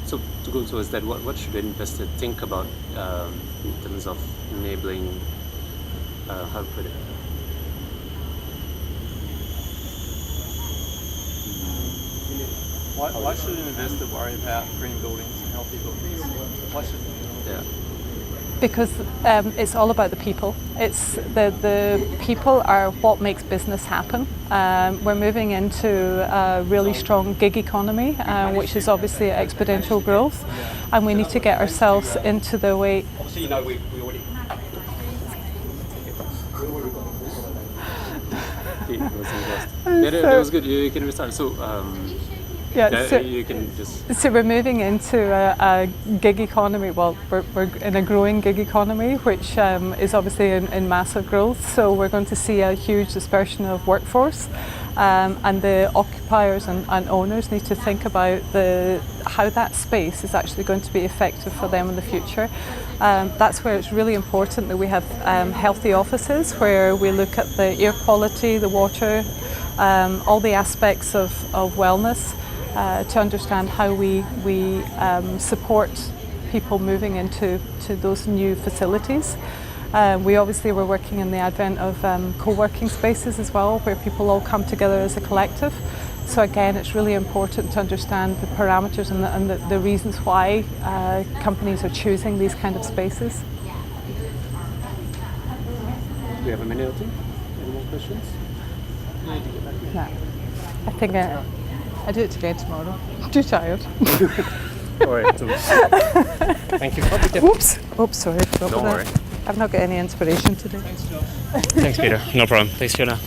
so to go towards that, what should an investor think about in terms of enabling, how to put it? Why should an investor worry about green buildings and healthy buildings? Why should they? Yeah. Because it's all about the people. It's the people are what makes business happen. We're moving into a really strong gig economy, which is obviously exponential growth, and we need to get ourselves into the way. Obviously, you know, we already. That was good. You can restart. So. You can just. So we're moving into a gig economy. Well, we're in a growing gig economy, which is obviously in massive growth. So we're going to see a huge dispersion of workforce, and the occupiers and owners need to think about how that space is actually going to be effective for them in the future. That's where it's really important that we have healthy offices where we look at the air quality, the water, all the aspects of wellness. To understand how we support people moving into those new facilities. We obviously were working in the advent of co-working spaces as well, where people all come together as a collective. So again, it's really important to understand the parameters and the reasons why companies are choosing these kind of spaces. Do we have a minute or two? Any more questions? No. I think I do it again tomorrow. I'm too tired. All right. So, thank you. Oops, sorry. Don't worry. I've not got any inspiration today. Thanks, Peter. No problem. Thanks, Fiona.